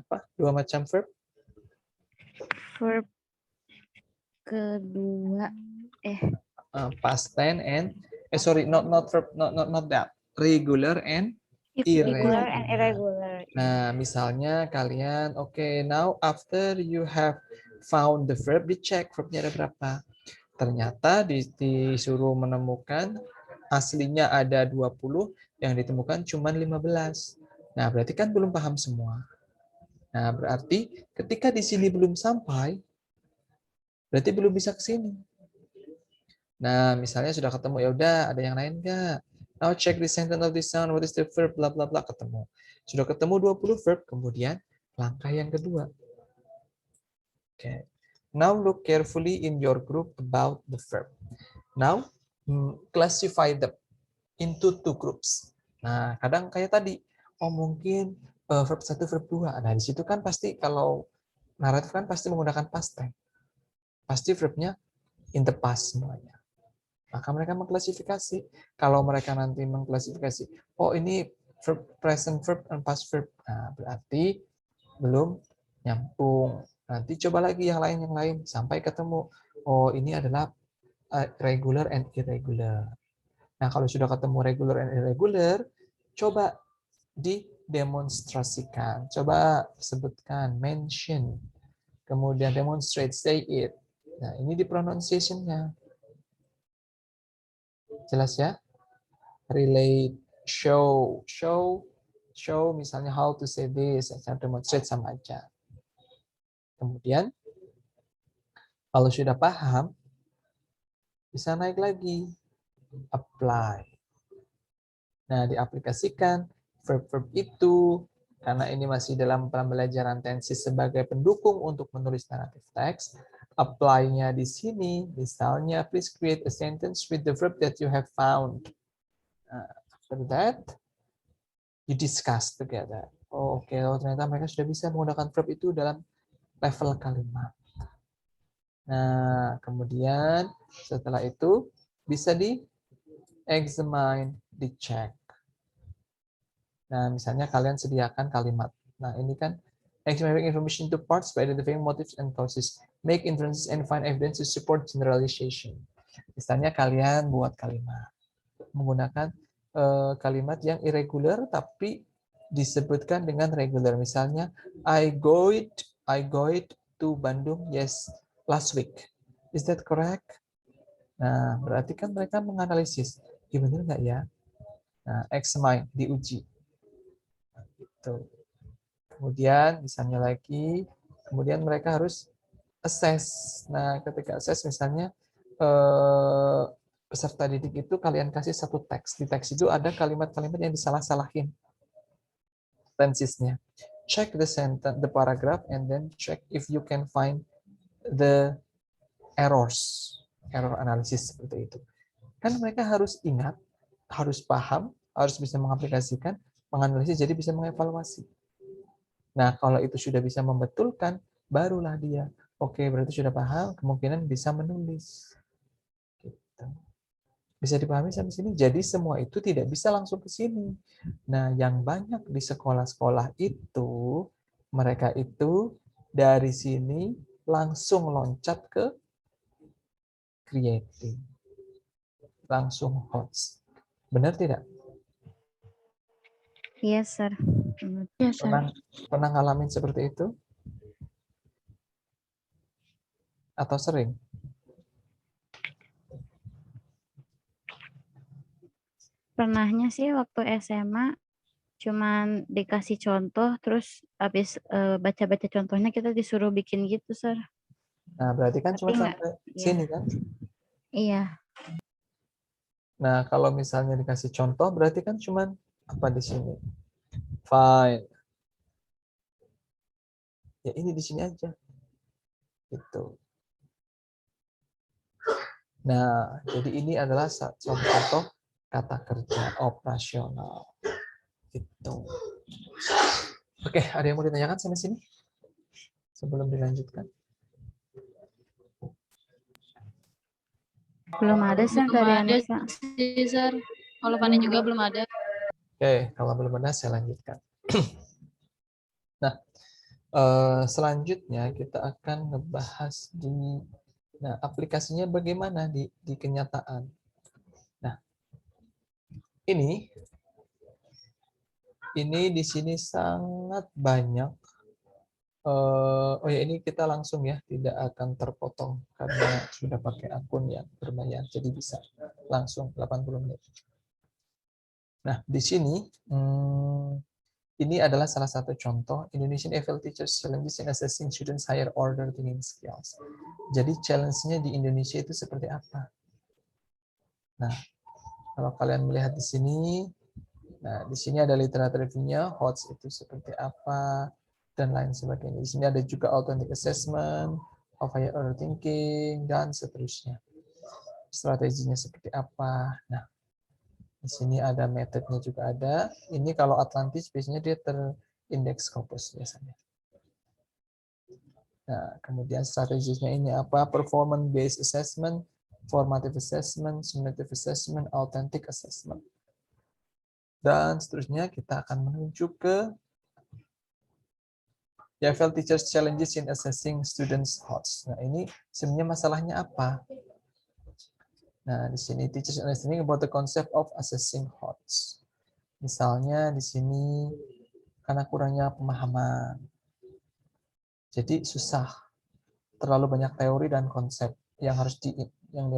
S2: Apa? Dua macam verb?
S3: Verb kedua,
S2: Past tense and not verb, not that. Regular and irregular. Nah, misalnya kalian, now after you have found the verb, dicek verbnya ada berapa. Ternyata disuruh menemukan aslinya ada 20, yang ditemukan cuma 15. Nah, berarti kan belum paham semua. Nah, berarti ketika di sini belum sampai, berarti belum bisa ke sini. Nah, misalnya sudah ketemu, ya udah ada yang lain nggak? Now check the sentence of this sound, what is the verb, bla bla bla, ketemu. Sudah ketemu 20 verb, kemudian langkah yang kedua. Now look carefully in your group about the verb. Now classify them into two groups. Nah, kadang kayak tadi, mungkin verb 1, verb 2. Nah, di situ kan pasti kalau naratif kan pasti menggunakan past tense. Pasti verbnya in the past semuanya. Maka mereka mengklasifikasi. Kalau mereka nanti mengklasifikasi, ini verb, present verb dan past verb. Nah, berarti belum nyambung. Nanti coba lagi yang lain sampai ketemu. Ini adalah regular and irregular. Nah, kalau sudah ketemu regular and irregular, coba didemonstrasikan. Coba sebutkan, mention. Kemudian demonstrate, say it. Nah, ini di pronunciation-nya. Jelas ya? Relate, show misalnya how to say this, demonstrate sama aja. Kemudian kalau sudah paham, bisa naik lagi, apply. Nah, diaplikasikan verb-verb itu, karena ini masih dalam pembelajaran tenses sebagai pendukung untuk menulis naratif teks, apply-nya di sini, misalnya, please create a sentence with the verb that you have found. After that, you discuss together. Oke, ternyata mereka sudah bisa menggunakan verb itu dalam level kalimat. Nah, kemudian setelah itu bisa di-examine, dicek. Nah, misalnya kalian sediakan kalimat. Nah, ini kan examining information to parts by identifying motives and causes, make inferences and find evidence to support generalization. Misalnya kalian buat kalimat menggunakan kalimat yang irregular tapi disebutkan dengan regular. Misalnya I go to Bandung last week. Is that correct? Nah, berarti kan mereka menganalisis, benar nggak ya? Nah, examine, diuji. Nah, gitu. Kemudian misalnya lagi, kemudian mereka harus assess. Nah, ketika assess misalnya peserta didik itu kalian kasih satu teks. Di teks itu ada kalimat-kalimat yang disalah-salahin tensesnya. Check the sentence, the paragraph, and then check if you can find the error analysis seperti itu. Kan mereka harus ingat, harus paham, harus bisa mengaplikasikan, menganalisis, jadi bisa mengevaluasi. Nah, kalau itu sudah bisa membetulkan, barulah dia, oke, berarti sudah paham, kemungkinan bisa menulis. Gitu. Bisa dipahami sampai sini? Jadi semua itu tidak bisa langsung ke sini. Nah, yang banyak di sekolah-sekolah itu, mereka itu dari sini langsung loncat ke creating. Langsung host. Benar tidak?
S3: Yes, sir.
S1: Yes, sir.
S2: Pernah ngalamin seperti itu? Atau sering?
S3: Pernahnya sih waktu SMA cuman dikasih contoh, terus habis baca-baca contohnya kita disuruh bikin gitu, sir.
S2: Nah, berarti kan cuma sampai sini kan?
S3: Iya.
S2: Nah, kalau misalnya dikasih contoh, berarti kan cuma apa di sini? Fine. Ya ini di sini aja. Gitu. Nah, jadi ini adalah contoh kata kerja operasional. Gitu. Oke, ada yang mau ditanyakan sampai sini? Sebelum dilanjutkan.
S3: Belum ada, sir, dari Anissa.
S7: Sir. Kalau Fani juga belum ada.
S2: Oke, kalau belum ada saya lanjutkan. Nah, selanjutnya kita akan ngebahas aplikasinya bagaimana di kenyataan. Nah, ini di sini sangat banyak. Ini kita langsung ya, tidak akan terpotong karena sudah pakai akun yang berbayar, jadi bisa langsung 80 menit. Nah, di sini ini adalah salah satu contoh Indonesian EFL Teachers Challenges in Assessing Students Higher Order Thinking Skills. Jadi challenge-nya di Indonesia itu seperti apa? Nah, kalau kalian melihat di sini, nah di sini ada literatur review-nya, HOTS itu seperti apa, dan lain sebagainya. Di sini ada juga authentic assessment of higher order thinking, dan seterusnya. strateginya seperti apa. Nah, di sini ada metodenya juga ada. Ini kalau Atlantis biasanya dia terindeks Scopus biasanya. Nah, kemudian strateginya ini apa? Performance based assessment, formative assessment, summative assessment, authentic assessment. Dan seterusnya kita akan menuju ke YAFL Teachers Challenges in Assessing Students HOTS. Nah, ini sebenarnya masalahnya apa? Nah, di sini teachers understanding about the concept of assessing HOTS. Misalnya di sini karena kurangnya pemahaman. Jadi susah. Terlalu banyak teori dan konsep yang harus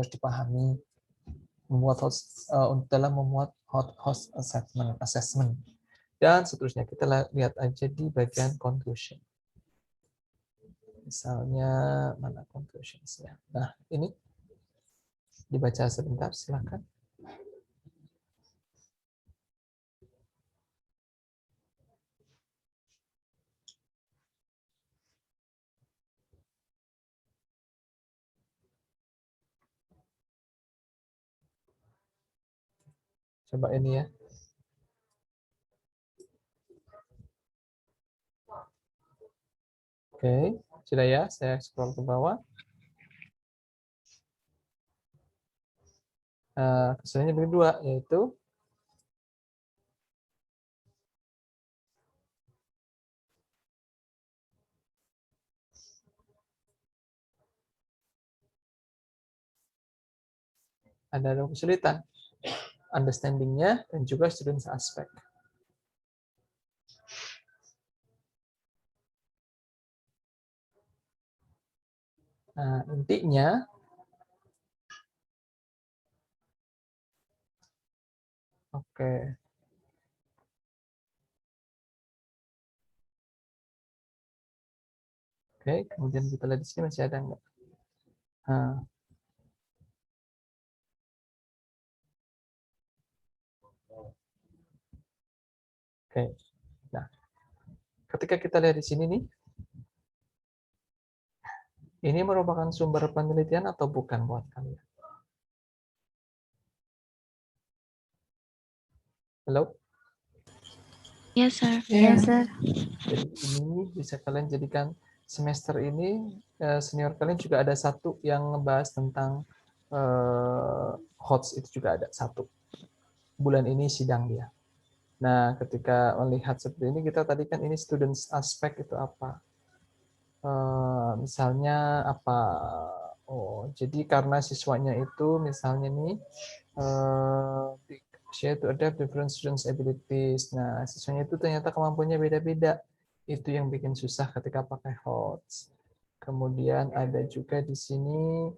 S2: dipahami dalam membuat HOTS assessment. Dan seterusnya kita lihat aja di bagian conclusion. Misalnya mana conclusionsnya. Nah, ini dibaca sebentar, silakan. Coba ini ya. Oke, sudah ya, saya scroll ke bawah. Kesulitannya bagi dua, yaitu ada dua kesulitan, understanding-nya dan juga students aspect. Nah, intinya oke. Oke, kemudian kita lihat di sini masih ada enggak? Nah. Oke. Nah, ketika kita lihat di sini nih, ini merupakan sumber penelitian atau bukan buat kalian? Halo?
S3: Yes, sir.
S8: Yes,
S3: sir.
S2: Jadi ini bisa kalian jadikan semester ini, senior kalian juga ada satu yang ngebahas tentang HOTS, itu juga ada satu. Bulan ini sidang dia. Nah, ketika melihat seperti ini, kita tadi kan ini students aspect itu apa? Misalnya apa? Oh, jadi karena siswanya itu misalnya nih share to adapt different students abilities. Nah, siswanya itu ternyata kemampuannya beda-beda. Itu yang bikin susah ketika pakai HOTS. Kemudian ada juga di sini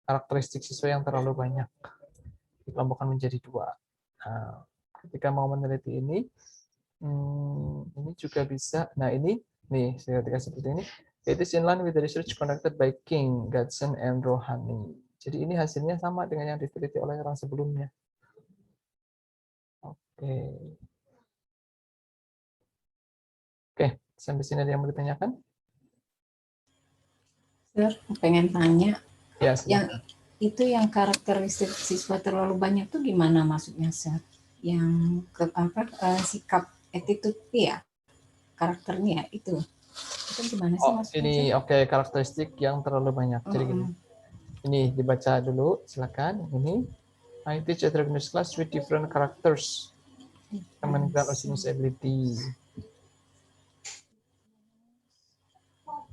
S2: karakteristik siswa yang terlalu banyak. Dikelompokkan menjadi dua. Nah, ketika mau meneliti ini juga bisa. Nah, ini nih ketika seperti ini, it is in line with the research conducted by King, Gadsden, and Rohani. Jadi ini hasilnya sama dengan yang diteliti oleh orang sebelumnya. Oke, sampai sini ada yang mau ditanyakan?
S8: Sir, pengen tanya.
S2: Ya,
S8: yang karakteristik siswa terlalu banyak tuh gimana maksudnya, Sir? Yang sikap attitude ya, karakternya itu gimana sih maksudnya?
S2: Ini oke, karakteristik yang terlalu banyak. Jadi gini. Ini dibaca dulu, silakan. Ini I teach a heterogeneous class with different characters. Common ground or students ability.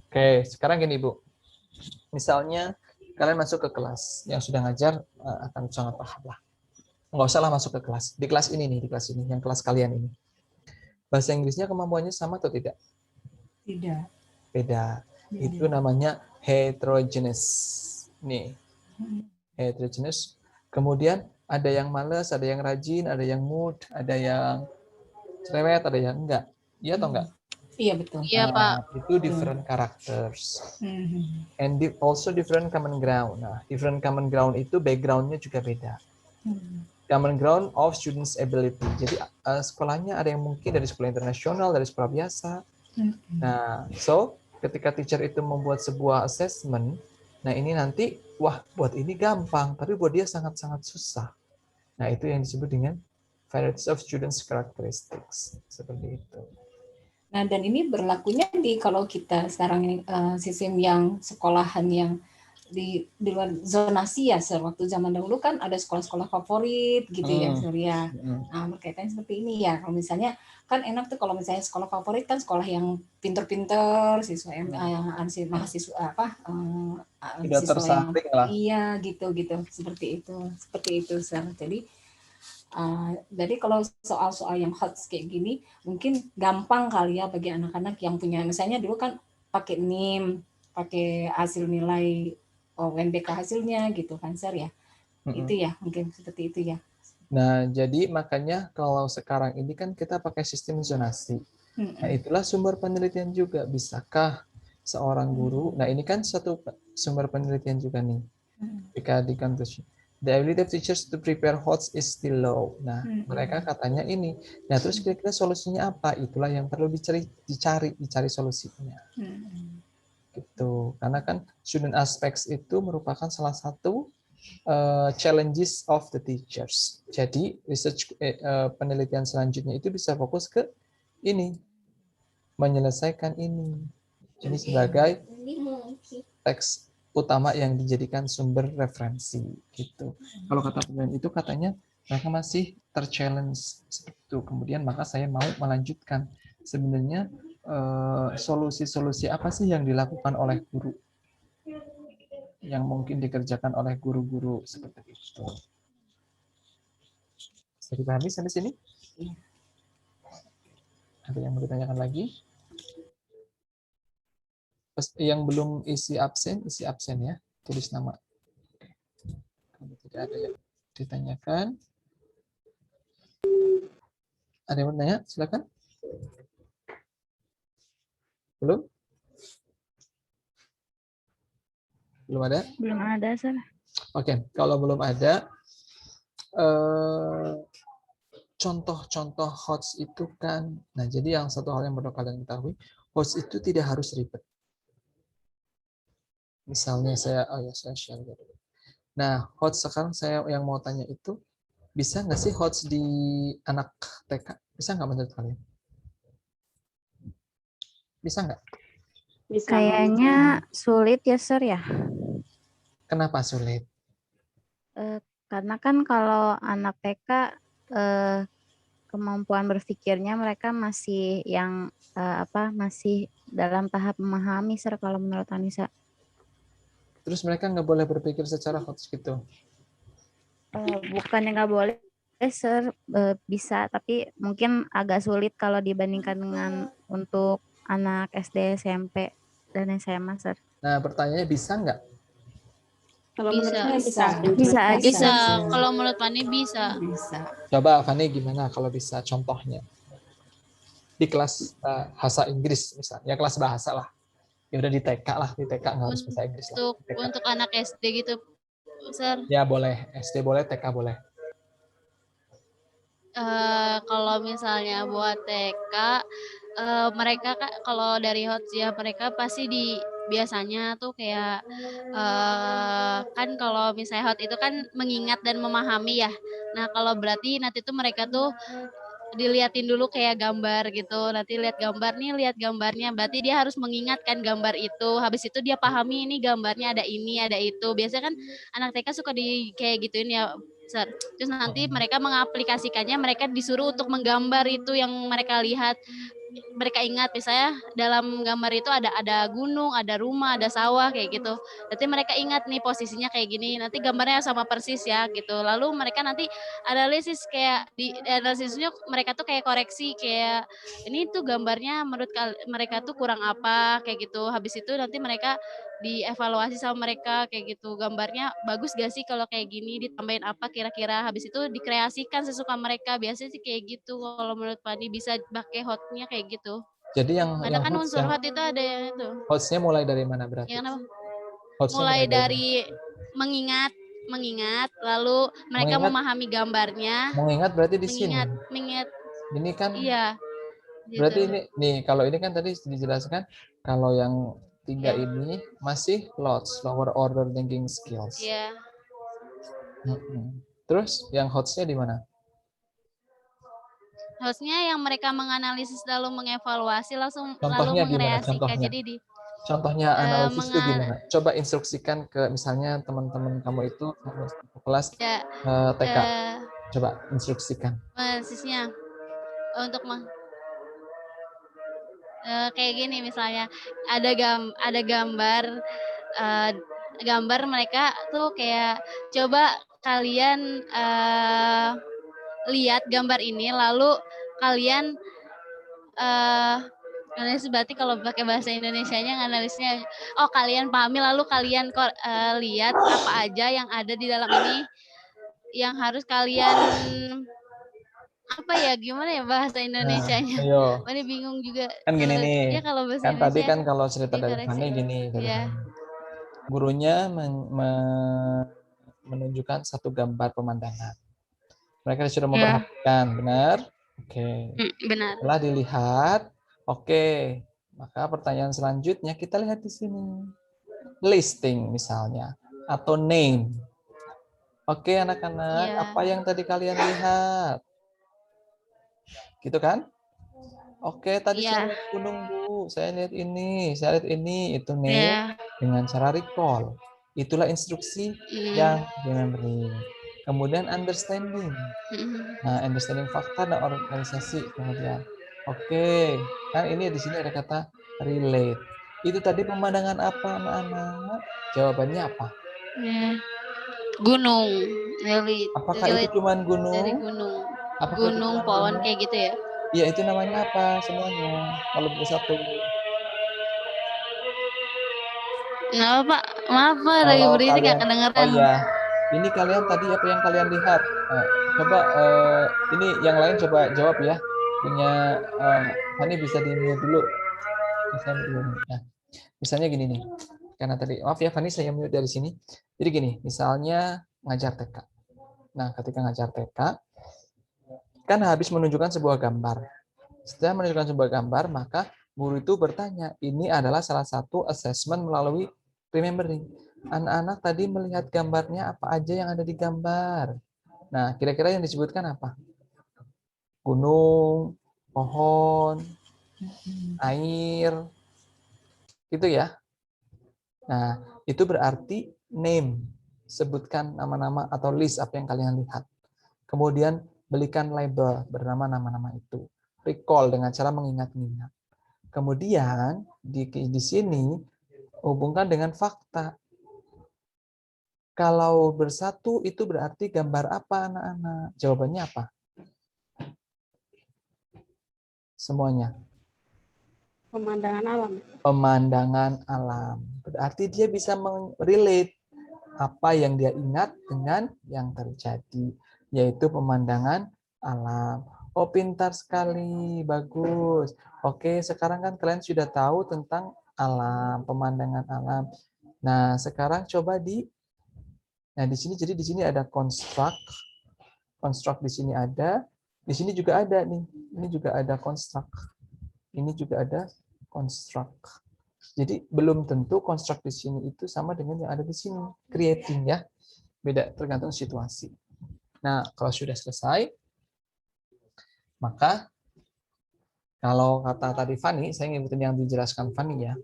S2: Oke, sekarang gini Bu. Misalnya kalian masuk ke kelas yang sudah ngajar akan sangat paham lah. Nggak usah lah masuk ke kelas. Di kelas ini nih, di kelas ini, yang kelas kalian ini. Bahasa Inggrisnya kemampuannya sama atau tidak?
S8: Tidak.
S2: Beda. Itu namanya heterogeneous. Nih, heterogeneous. Kemudian ada yang malas, ada yang rajin, ada yang mood, ada yang cerewet, ada yang enggak. Iya atau enggak?
S8: Iya betul.
S7: Iya Pak.
S2: Itu different characters. And also different common ground. Nah, different common ground itu background-nya juga beda. Common ground of students ability. Jadi sekolahnya ada yang mungkin dari sekolah internasional, dari sekolah biasa. Nah, so ketika teacher itu membuat sebuah assessment, Nah ini nanti, wah buat ini gampang, tapi buat dia sangat-sangat susah. Nah itu yang disebut dengan varieties of students characteristics, seperti itu.
S8: Nah, dan ini berlakunya kalau kita sekarang sistem yang sekolahan yang di luar zonasi ya, waktu zaman dahulu kan ada sekolah-sekolah favorit gitu ya, Surya. Nah, berkaitan seperti ini ya. Kalau misalnya kan enak tuh kalau misalnya sekolah favorit kan sekolah yang pinter-pinter, siswa mahasiswa
S2: sudah tersaring lah.
S8: Iya, gitu. Seperti itu, Sir. Jadi kalau soal-soal yang hot kayak gini mungkin gampang kali ya bagi anak-anak yang punya, misalnya dulu kan pakai NIM, pakai hasil nilai UNBK hasilnya gitu kan, Sir ya. Itu ya, mungkin seperti itu ya.
S2: Nah, jadi makanya kalau sekarang ini kan kita pakai sistem zonasi. Nah, itulah sumber penelitian juga. Bisakah seorang guru, nah ini kan satu sumber penelitian juga nih. Jika di kampus, the ability of teachers to prepare HOTS is still low. Nah, mereka katanya ini. Nah, terus kira-kira solusinya apa? Itulah yang perlu dicari solusinya. Gitu. Karena kan student aspects itu merupakan salah satu challenges of the teachers. Jadi research penelitian selanjutnya itu bisa fokus ke ini, menyelesaikan ini. Ini sebagai teks utama yang dijadikan sumber referensi gitu. Kalau kata penelitian itu katanya mereka masih terchallenge seperti itu. Kemudian maka saya mau melanjutkan sebenarnya solusi-solusi apa sih yang dilakukan oleh guru, yang mungkin dikerjakan oleh guru-guru seperti itu. Bisa dipahami sampai sini? Ada yang mau ditanyakan lagi? Yang belum isi absen ya, tulis nama. Kalau tidak ada yang ditanyakan, ada yang mau tanya? Silakan. Belum? Belum ada?
S3: Belum ada, Sir.
S2: Oke, kalau belum ada, contoh-contoh HOTS itu kan, nah jadi yang satu hal yang perlu kalian ketahui, HOTS itu tidak harus ribet. Misalnya saya share dulu. Nah, HOTS sekarang saya yang mau tanya itu, bisa nggak sih HOTS di anak TK? Bisa nggak menurut kalian? Bisa nggak?
S9: Bisa.
S3: Kayaknya sulit ya, Sir ya.
S2: Kenapa sulit?
S3: Karena kan kalau anak TK kemampuan berpikirnya mereka masih yang masih dalam tahap memahami, Sir, kalau menurut Anissa.
S2: Terus mereka nggak boleh berpikir secara HOTS gitu?
S3: Bukannya nggak boleh, Sir, bisa, tapi mungkin agak sulit kalau dibandingkan dengan untuk anak SD, SMP, dan SMA, Sir.
S2: Nah, pertanyaannya bisa nggak?
S9: Kalau
S7: Bisa.
S9: menurut saya bisa.
S3: Bisa aja,
S7: Bisa.
S3: Sir.
S7: Kalau menurut Fani bisa.
S2: Coba Fani gimana kalau bisa contohnya? Di kelas bahasa Inggris misalnya, ya kelas bahasa lah. Ya udah di TK lah, di TK nggak harus bahasa Inggris lah.
S7: Untuk anak SD gitu, Sir.
S2: Ya boleh, SD boleh, TK boleh.
S7: Kalau misalnya buat TK, mereka kalau dari HOTS ya mereka pasti biasanya tuh kayak kan kalau misalnya HOTS itu kan mengingat dan memahami ya. Nah kalau berarti nanti tuh mereka tuh diliatin dulu kayak gambar gitu, nanti lihat gambarnya, berarti dia harus mengingatkan gambar itu, habis itu dia pahami ini gambarnya ada ini, ada itu. Biasanya kan anak TK suka kayak gituin ya, Sir. Terus nanti mereka mengaplikasikannya, mereka disuruh untuk menggambar itu yang mereka lihat. Mereka ingat misalnya dalam gambar itu ada gunung, ada rumah, ada sawah kayak gitu. Nanti mereka ingat nih posisinya kayak gini. Nanti gambarnya sama persis ya gitu. Lalu mereka nanti analisis kayak di analisisnya mereka tuh kayak koreksi kayak ini tuh gambarnya menurut mereka tuh kurang apa kayak gitu. Habis itu nanti mereka dievaluasi sama mereka kayak gitu, gambarnya bagus gak sih kalau kayak gini, ditambahin apa kira-kira, habis itu dikreasikan sesuka mereka. Biasanya sih kayak gitu kalau menurut Fani, bisa pakai hotnya kayak gitu.
S2: Jadi
S7: Karena kan unsur hot itu ada yang itu.
S2: HOTS-nya mulai dari mana berarti?
S7: Ya,
S2: Mulai
S7: dari mengingat, lalu mereka memahami gambarnya.
S2: Mengingat berarti di sini.
S7: Mengingat.
S2: Ini kan.
S7: Iya.
S2: Berarti
S7: Gitu.
S2: ini nih kalau ini kan tadi dijelaskan kalau yang tiga
S3: Ya.
S2: ini masih lots, lower order thinking skills.
S3: Iya.
S2: Terus yang HOTS-nya di mana?
S3: Hostnya yang mereka menganalisis lalu mengevaluasi lalu
S2: Contohnya gimana?
S3: mengkreasikan.
S2: Contohnya.
S3: Jadi di
S2: Contohnya analisis itu
S3: menga-
S2: gimana? Coba instruksikan ke misalnya teman-teman kamu itu kelas
S3: ya,
S2: TK. Coba instruksikan.
S3: analisisnya untuk kayak gini misalnya ada gambar mereka tuh kayak coba kalian lihat gambar ini lalu kalian analisis berarti kalau pakai bahasa Indonesianya analisisnya kalian pahami lalu kalian lihat apa aja yang ada di dalam ini yang harus kalian apa ya gimana ya bahasa Indonesianya.
S2: Ayo.
S3: Ini bingung juga.
S2: Kan gini nih.
S3: Ya kalau bahasa
S2: Kan tadi
S3: Indonesia
S2: kan kalau cerita dari
S3: dikoreksi.
S2: Fani gini.
S3: Iya.
S2: Gurunya menunjukkan satu gambar pemandangan. Mereka disuruh memperhatikan, benar? Oke.
S3: Benar.
S2: Setelah dilihat, oke. Maka pertanyaan selanjutnya kita lihat di sini. Listing misalnya atau name. Oke, anak-anak, apa yang tadi kalian lihat? Gitu kan? Oke, tadi saya lihat gunung, Bu. Saya lihat ini, itu name dengan cara recall. Itulah instruksi yang remembering. Kemudian understanding. Nah, understanding fakta dan organisasi kemudian. Oke, kan ini di sini ada kata relate. Itu tadi pemandangan apa, anak-anak? Jawabannya apa?
S3: Gunung. Relate.
S2: Apakah itu cuma gunung?
S3: Dari gunung.
S2: Apakah itu
S3: Gunung,
S2: cuma
S3: pohon
S2: gunung?
S3: kayak gitu ya?
S2: Iya, itu namanya apa semuanya? Kalau bersatu.
S3: Nggak apa, maaf Pak, lagi
S2: Kalau
S3: berisik nggak
S2: kalian,
S3: kedengeran.
S2: oh iya, ini kalian tadi apa yang kalian lihat? Coba ini yang lain coba jawab ya. Punya Fani bisa di-mute dulu. Nah, misalnya gini nih. Karena tadi, maaf ya Fani, saya mute dari sini. Jadi gini, misalnya ngajar TK. Nah, ketika ngajar TK, kan habis menunjukkan sebuah gambar. Setelah menunjukkan sebuah gambar, maka guru itu bertanya, ini adalah salah satu assessment melalui remembering. Anak-anak tadi melihat gambarnya apa aja yang ada di gambar. Nah, kira-kira yang disebutkan apa? Gunung, pohon, air, gitu ya. Nah, itu berarti name, sebutkan nama-nama atau list apa yang kalian lihat. Kemudian belikan label bernama nama-nama itu. Recall dengan cara mengingat-ingat. Kemudian di sini hubungkan dengan fakta. Kalau bersatu itu berarti gambar apa, anak-anak? Jawabannya apa? Semuanya.
S9: Pemandangan alam.
S2: Pemandangan alam. Berarti dia bisa relate apa yang dia ingat dengan yang terjadi, yaitu pemandangan alam. Oh, pintar sekali, bagus. Oke, sekarang kan kalian sudah tahu tentang alam, pemandangan alam. Nah, sekarang coba nah di sini jadi di sini ada construct di sini ada, di sini juga ada nih. Ini juga ada construct. Ini juga ada construct. Jadi belum tentu construct di sini itu sama dengan yang ada di sini. Creating ya. Beda tergantung situasi. Nah, kalau sudah selesai, maka kalau kata tadi Fani, saya ngikutin yang dijelaskan Fani ya.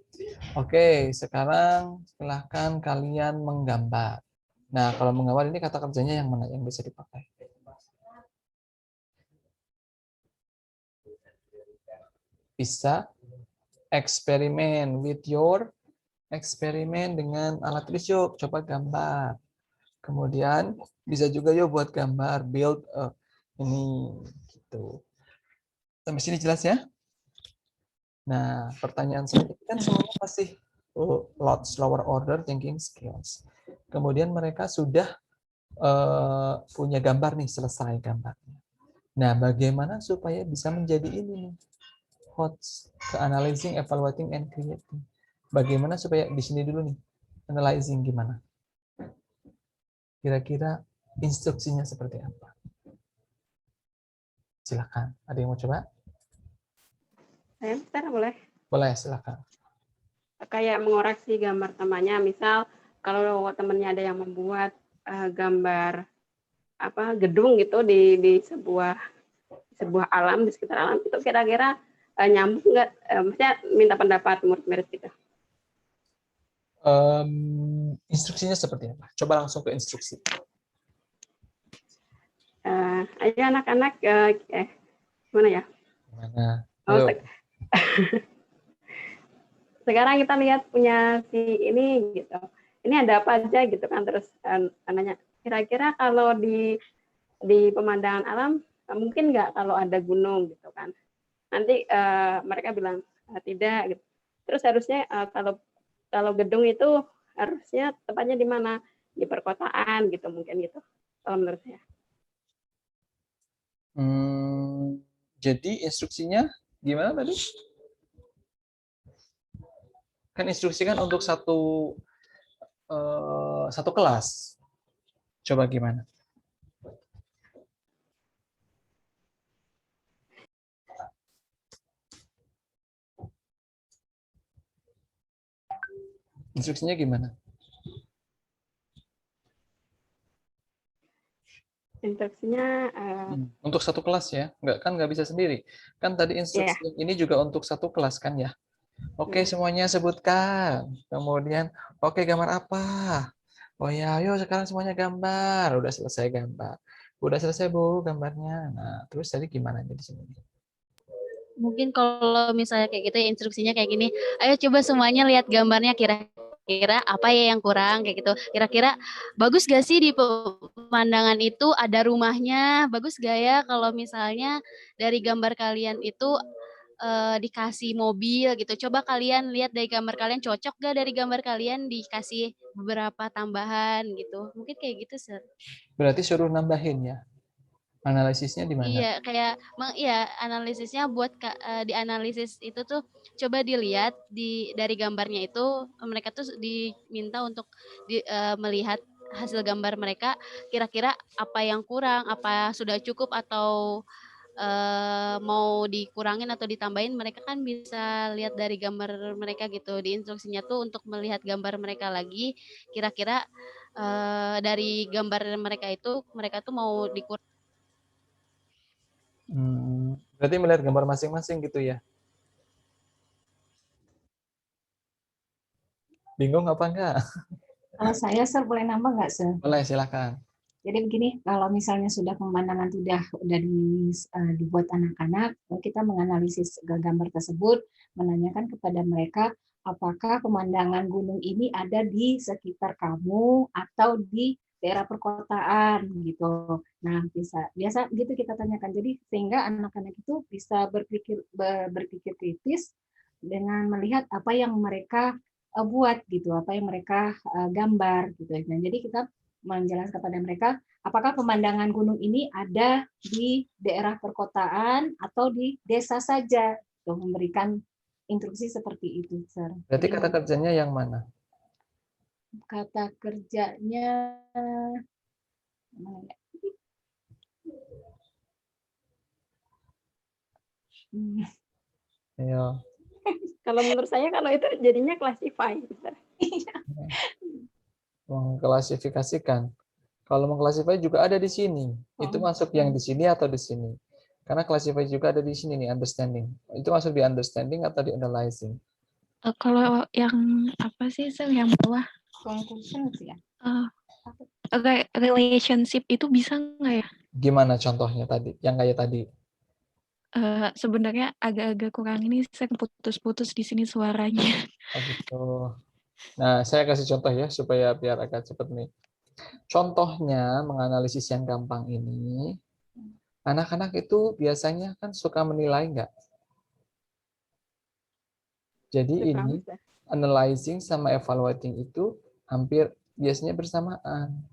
S2: Oke, sekarang silahkan kalian menggambar. Nah, kalau menggambar ini kata kerjanya yang mana yang bisa dipakai? Bisa eksperimen dengan alat tulis yuk, coba gambar. Kemudian bisa juga yuk buat gambar, build ini gitu. Sampai sini jelas ya? Nah, pertanyaan selanjutnya kan semuanya masih lots, lower order thinking skills. Kemudian mereka sudah punya gambar nih, selesai gambarnya. Nah, bagaimana supaya bisa menjadi ini nih? HOTS, ke analyzing, evaluating, and creating. Bagaimana supaya di sini dulu nih, analyzing gimana? Kira-kira instruksinya seperti apa? Silakan. Ada yang mau coba?
S9: Saya boleh?
S2: Boleh, silakan.
S9: kayak mengoreksi gambar temannya. Misal kalau temannya ada yang membuat gambar gedung gitu di sebuah alam, di sekitar alam, itu kira-kira nyambung nggak? Maksudnya minta pendapat murid-murid gitu.
S2: Instruksinya seperti apa? Coba langsung ke instruksi.
S9: Ayo anak-anak, gimana ya?
S2: Gimana?
S9: Oh, sekarang kita lihat punya si ini gitu. Ini ada apa aja gitu kan, terus nanya kira-kira kalau di pemandangan alam mungkin nggak kalau ada gunung gitu kan. Nanti mereka bilang tidak gitu. Terus harusnya kalau gedung itu harusnya tepatnya di mana? Di perkotaan gitu mungkin gitu. Kalau menurut saya.
S2: Jadi instruksinya gimana tadi? Kan instruksi kan untuk satu kelas. Coba gimana? Instruksinya gimana?
S9: Instruksinya
S2: untuk satu kelas ya, nggak bisa sendiri. Kan tadi instruksi ini juga untuk satu kelas kan ya. Oke, semuanya sebutkan. Kemudian, oke, gambar apa? Oh ya, ayo sekarang semuanya gambar. Udah selesai gambar. Udah selesai Bu gambarnya. Nah, terus tadi gimana di sini?
S7: Mungkin kalau misalnya kayak gitu ya instruksinya kayak gini, ayo coba semuanya lihat gambarnya kira-kira apa ya yang kurang kayak gitu. Kira-kira bagus gak sih di pemandangan itu ada rumahnya, bagus gak ya kalau misalnya dari gambar kalian itu dikasih mobil gitu. Coba kalian lihat dari gambar kalian cocok gak dari gambar kalian dikasih beberapa tambahan gitu. Mungkin kayak gitu, Sir.
S2: Berarti suruh nambahin ya? Analisisnya di mana?
S7: Iya, kayak analisisnya buat dianalisis itu tuh coba dilihat dari gambarnya itu mereka tuh diminta untuk melihat hasil gambar mereka kira-kira apa yang kurang, apa sudah cukup atau mau dikurangin atau ditambahin, mereka kan bisa lihat dari gambar mereka gitu. Di instruksinya tuh untuk melihat gambar mereka lagi, kira-kira dari gambar mereka tuh mau dikurangin.
S2: Berarti melihat gambar masing-masing gitu ya? Bingung apa enggak?
S8: Kalau saya, Sir, boleh nambah nggak, Sir?
S2: Boleh, silakan.
S8: Jadi begini, kalau misalnya sudah pemandangan sudah dibuat anak-anak, kita menganalisis gambar tersebut, menanyakan kepada mereka, apakah pemandangan gunung ini ada di sekitar kamu atau di daerah perkotaan gitu. Nah, biasa gitu kita tanyakan. Jadi sehingga anak-anak itu bisa berpikir kritis dengan melihat apa yang mereka buat gitu, apa yang mereka gambar gitu. Nah, jadi kita menjelaskan kepada mereka apakah pemandangan gunung ini ada di daerah perkotaan atau di desa saja, untuk memberikan instruksi seperti itu, Sir.
S2: Berarti kata kerjanya yang mana?
S8: Kata kerjanya
S2: Ayo.
S9: Kalau menurut saya kalau itu jadinya classify.
S2: Mengklasifikasikan. Kalau mengklasifikasi juga ada di sini. Itu masuk yang di sini atau di sini. Karena classify juga ada di sini nih, understanding. Itu masuk di understanding atau di analyzing?
S1: Kalau yang apa sih, yang bawah?
S8: Conclusion ya.
S1: Relationship itu bisa nggak ya?
S2: Gimana contohnya tadi? Yang kayak tadi?
S1: Sebenarnya agak-agak kurang ini, saya putus-putus di sini suaranya.
S2: Oh gitu. Nah, saya kasih contoh ya supaya biar agak cepat nih. Contohnya menganalisis yang gampang ini, anak-anak itu biasanya kan suka menilai nggak? Jadi ini analyzing sama evaluating itu hampir biasanya bersamaan.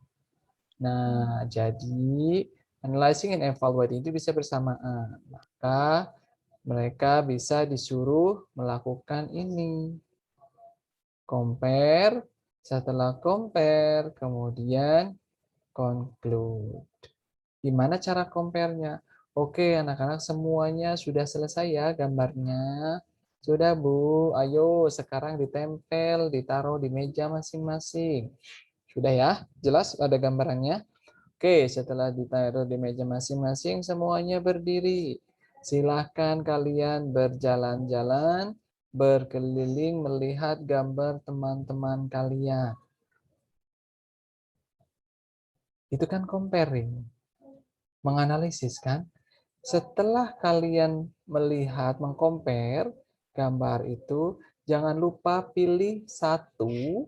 S2: Nah, jadi analyzing and evaluating itu bisa bersamaan. Maka mereka bisa disuruh melakukan ini. Compare, setelah compare, kemudian conclude. Gimana cara compare-nya? Oke, anak-anak semuanya sudah selesai ya gambarnya. Sudah, Bu. Ayo sekarang ditempel, ditaruh di meja masing-masing. Sudah ya? Jelas ada gambarannya? Oke, setelah ditaruh di meja masing-masing, semuanya berdiri. Silahkan kalian berjalan-jalan, berkeliling melihat gambar teman-teman kalian. Itu kan comparing, menganalisis kan? Setelah kalian melihat, mengcompare gambar itu, jangan lupa pilih satu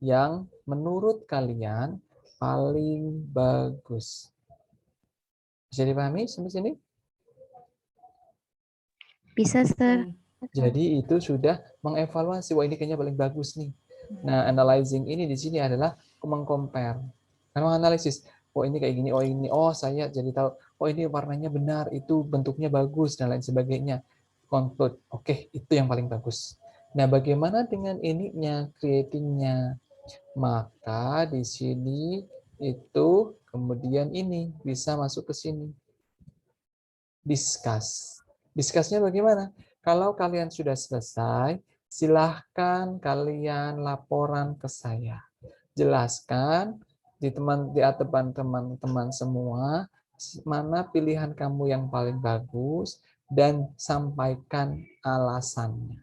S2: yang menurut kalian paling bagus. Bisa dipahami sampai sini?
S3: Bisa, Sir.
S2: Jadi itu sudah mengevaluasi, wah ini kayaknya paling bagus nih. Nah, analyzing ini di sini adalah mengcompare. Karena menganalisis, oh ini kayak gini, oh ini, oh saya jadi tahu, oh ini warnanya benar, itu bentuknya bagus, dan lain sebagainya. Conclude, oke, itu yang paling bagus. Nah, bagaimana dengan ininya, creatingnya? Maka di sini itu kemudian ini bisa masuk ke sini. Discuss. Discuss-nya bagaimana? Kalau kalian sudah selesai, silahkan kalian laporan ke saya. Jelaskan di hadapan teman-teman semua mana pilihan kamu yang paling bagus dan sampaikan alasannya.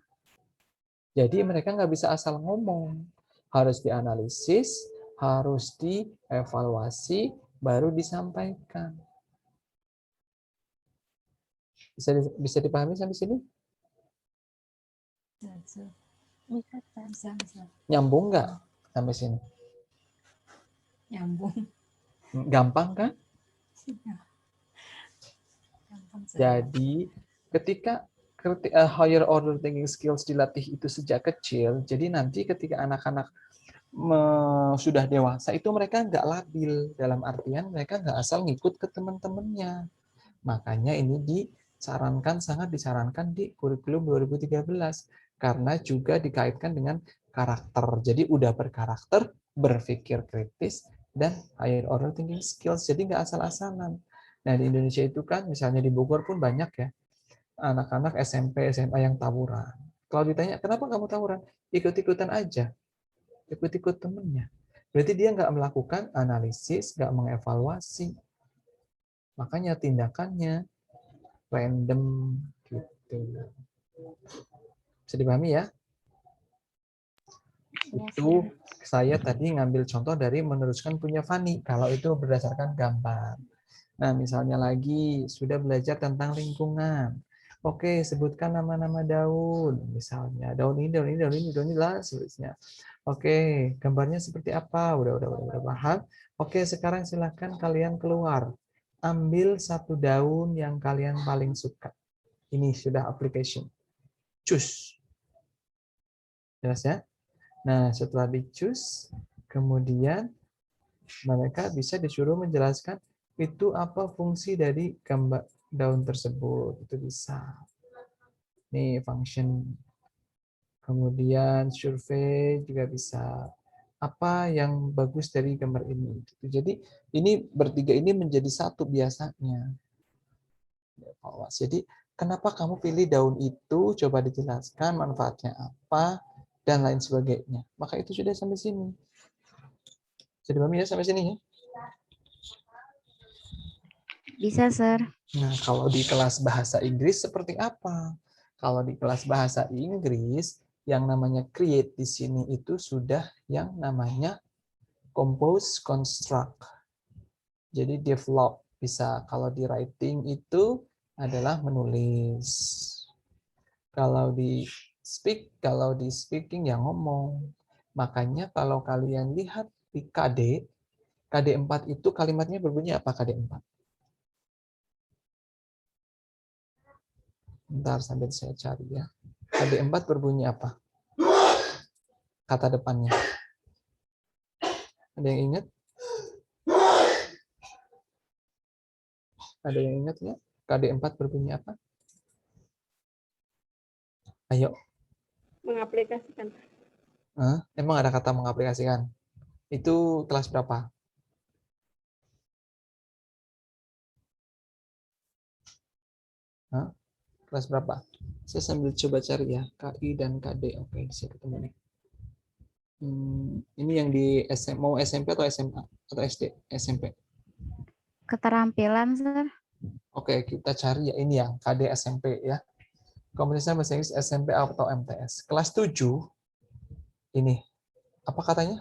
S2: Jadi mereka nggak bisa asal ngomong, harus dianalisis, harus dievaluasi, baru disampaikan. Bisa dipahami sampai sini?
S8: Bisa.
S2: Nyambung nggak sampai sini?
S8: Nyambung.
S2: Gampang kan?
S8: Gampang,
S2: Jadi ketika higher order thinking skills dilatih itu sejak kecil, jadi nanti ketika anak-anak sudah dewasa itu mereka nggak labil, dalam artian mereka nggak asal ngikut ke teman-temannya. Makanya ini sangat disarankan di kurikulum 2013 karena juga dikaitkan dengan karakter. Jadi udah berkarakter, berpikir kritis, dan higher order thinking skills. Jadi nggak asal-asalan. Nah di Indonesia itu kan misalnya di Bogor pun banyak ya anak-anak SMP, SMA yang tawuran. Kalau ditanya kenapa kamu tawuran, ikut-ikutan aja, ikut-ikut temennya. Berarti dia nggak melakukan analisis, nggak mengevaluasi. Makanya tindakannya random gitu. Bisa dipahami ya? Itu saya tadi ngambil contoh dari meneruskan punya Fani. Kalau itu berdasarkan gambar. Nah, misalnya lagi sudah belajar tentang lingkungan. Oke, sebutkan nama-nama daun. Misalnya daun ini, daun ini, daun ini, daun ini lah seterusnya. Oke, gambarnya seperti apa? Udah paham. Oke, sekarang silakan kalian keluar. Ambil satu daun yang kalian paling suka. Ini sudah application. Choose. Jelas ya? Nah, setelah di-choose, kemudian mereka bisa disuruh menjelaskan itu apa fungsi dari gambar daun tersebut. Itu bisa. Nih, function. Kemudian survei juga bisa. Apa yang bagus dari gambar ini. Jadi, ini bertiga ini menjadi satu biasanya. Jadi, kenapa kamu pilih daun itu? Coba dijelaskan manfaatnya apa dan lain sebagainya. Maka itu sudah sampai sini. Jadi pahami ya sampai sini ya?
S3: Bisa, Sir.
S2: Nah, kalau di kelas bahasa Inggris seperti apa? Kalau di kelas bahasa Inggris yang namanya create di sini itu sudah yang namanya compose, construct. Jadi develop bisa, kalau di writing itu adalah menulis. Kalau di speaking ya ngomong. Makanya kalau kalian lihat di KD4 itu kalimatnya berbunyi apa KD4? Bentar sambil saya cari ya. KD4 berbunyi apa? Kata depannya. Ada yang ingat? Ada yang ingat ya? KD4 berbunyi apa? Ayo.
S9: Mengaplikasikan.
S2: Emang ada kata mengaplikasikan? Itu kelas berapa? Kelas berapa? Saya sambil coba cari ya, KI dan KD. Oke, saya ketemu nih. Ini yang di mau SMP atau SMA atau SD? SMP.
S3: Keterampilan, Sir.
S2: Oke, kita cari ya ini ya, KD SMP ya. Kompetensi bahasa Inggris SMP atau MTS. Kelas 7 ini. Apa katanya?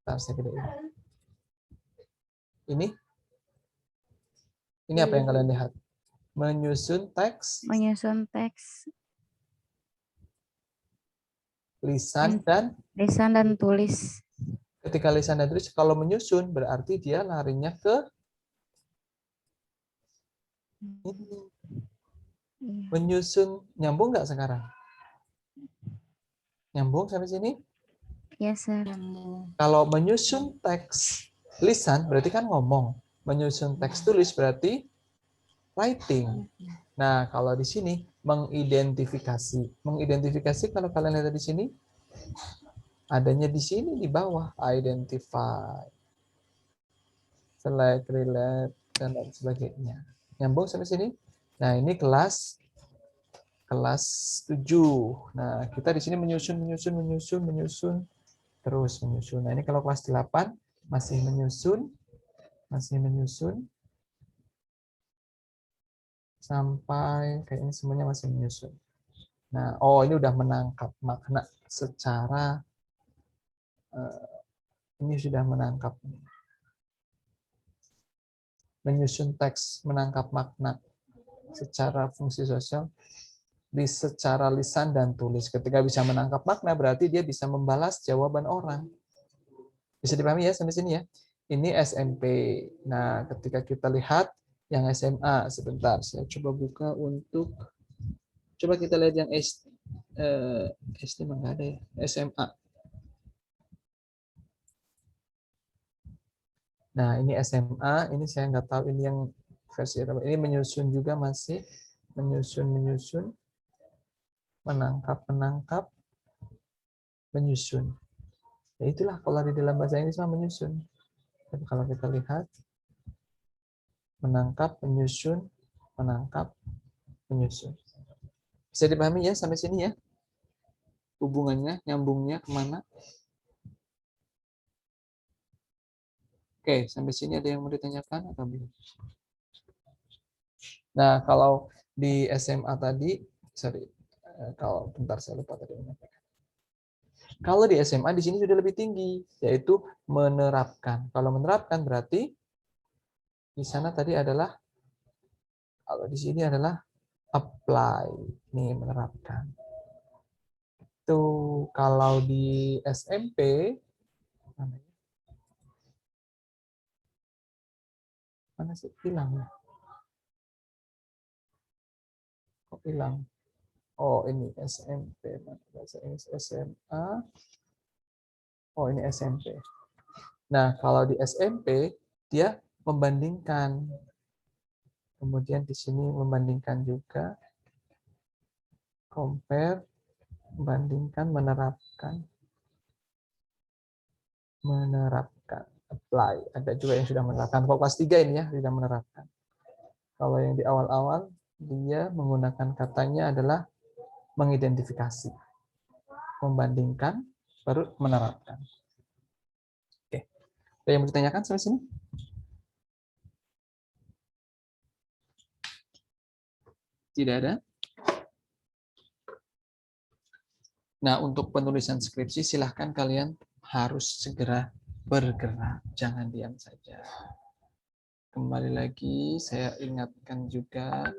S2: Bentar, saya gedein. Ini apa yang kalian lihat? Menyusun teks, lisan
S3: dan tulis.
S2: Ketika lisan dan tulis, kalau menyusun berarti dia larinya ke menyusun. Nyambung nggak sekarang? Nyambung sampai sini?
S3: Yes, Sir.
S2: Kalau menyusun teks lisan berarti kan ngomong. Menyusun teks tulis berarti writing. Nah, kalau di sini mengidentifikasi. Mengidentifikasi kalau kalian lihat di sini adanya di sini di bawah, identify, select, relate, dan lain sebagainya. Nyambung sampai sini? Nah, ini kelas 7. Nah, kita di sini menyusun, terus menyusun. Nah, ini kalau kelas 8 masih menyusun, sampai kayaknya semuanya masih menyusun. Nah, ini udah menangkap makna secara ini sudah menangkap. Menyusun teks, menangkap makna secara fungsi sosial secara lisan dan tulis. Ketika bisa menangkap makna berarti dia bisa membalas jawaban orang. Bisa dipahami ya sampai sini ya. Ini SMP. Nah, ketika kita lihat yang SMA, sebentar saya coba buka untuk coba kita lihat yang SD nggak ada ya, SMA. Nah, ini SMA, ini saya nggak tahu ini yang versi apa. Ini menyusun juga masih menyusun, menangkap, menyusun. Ya itulah kalau di dalam bahasa Inggris menyusun. Tapi kalau kita lihat menangkap, menyusun, menangkap, menyusun. Bisa dipahami ya sampai sini ya? Hubungannya, nyambungnya kemana? Oke, sampai sini ada yang mau ditanyakan atau belum? Nah, kalau di SMA tadi, kalau bentar saya lupa tadi menyampaikan. Kalau di SMA di sini sudah lebih tinggi, yaitu menerapkan. Kalau menerapkan berarti di sana tadi adalah, kalau di sini adalah apply, nih menerapkan. Itu kalau di SMP, mana sih hilang ya? Kok hilang? Oh ini SMP, bahasa Inggris SMA. Oh ini SMP. Nah kalau di SMP dia membandingkan. Kemudian di sini membandingkan juga, compare, membandingkan, menerapkan, apply. Ada juga yang sudah menerapkan. Kalau kelas 3 ini ya sudah menerapkan. Kalau yang di awal-awal dia menggunakan katanya adalah mengidentifikasi, membandingkan, baru menerapkan. Oke, ada yang mau ditanyakan sampai sini? Tidak ada? Nah, untuk penulisan skripsi silahkan kalian harus segera bergerak, jangan diam saja. Kembali lagi saya ingatkan juga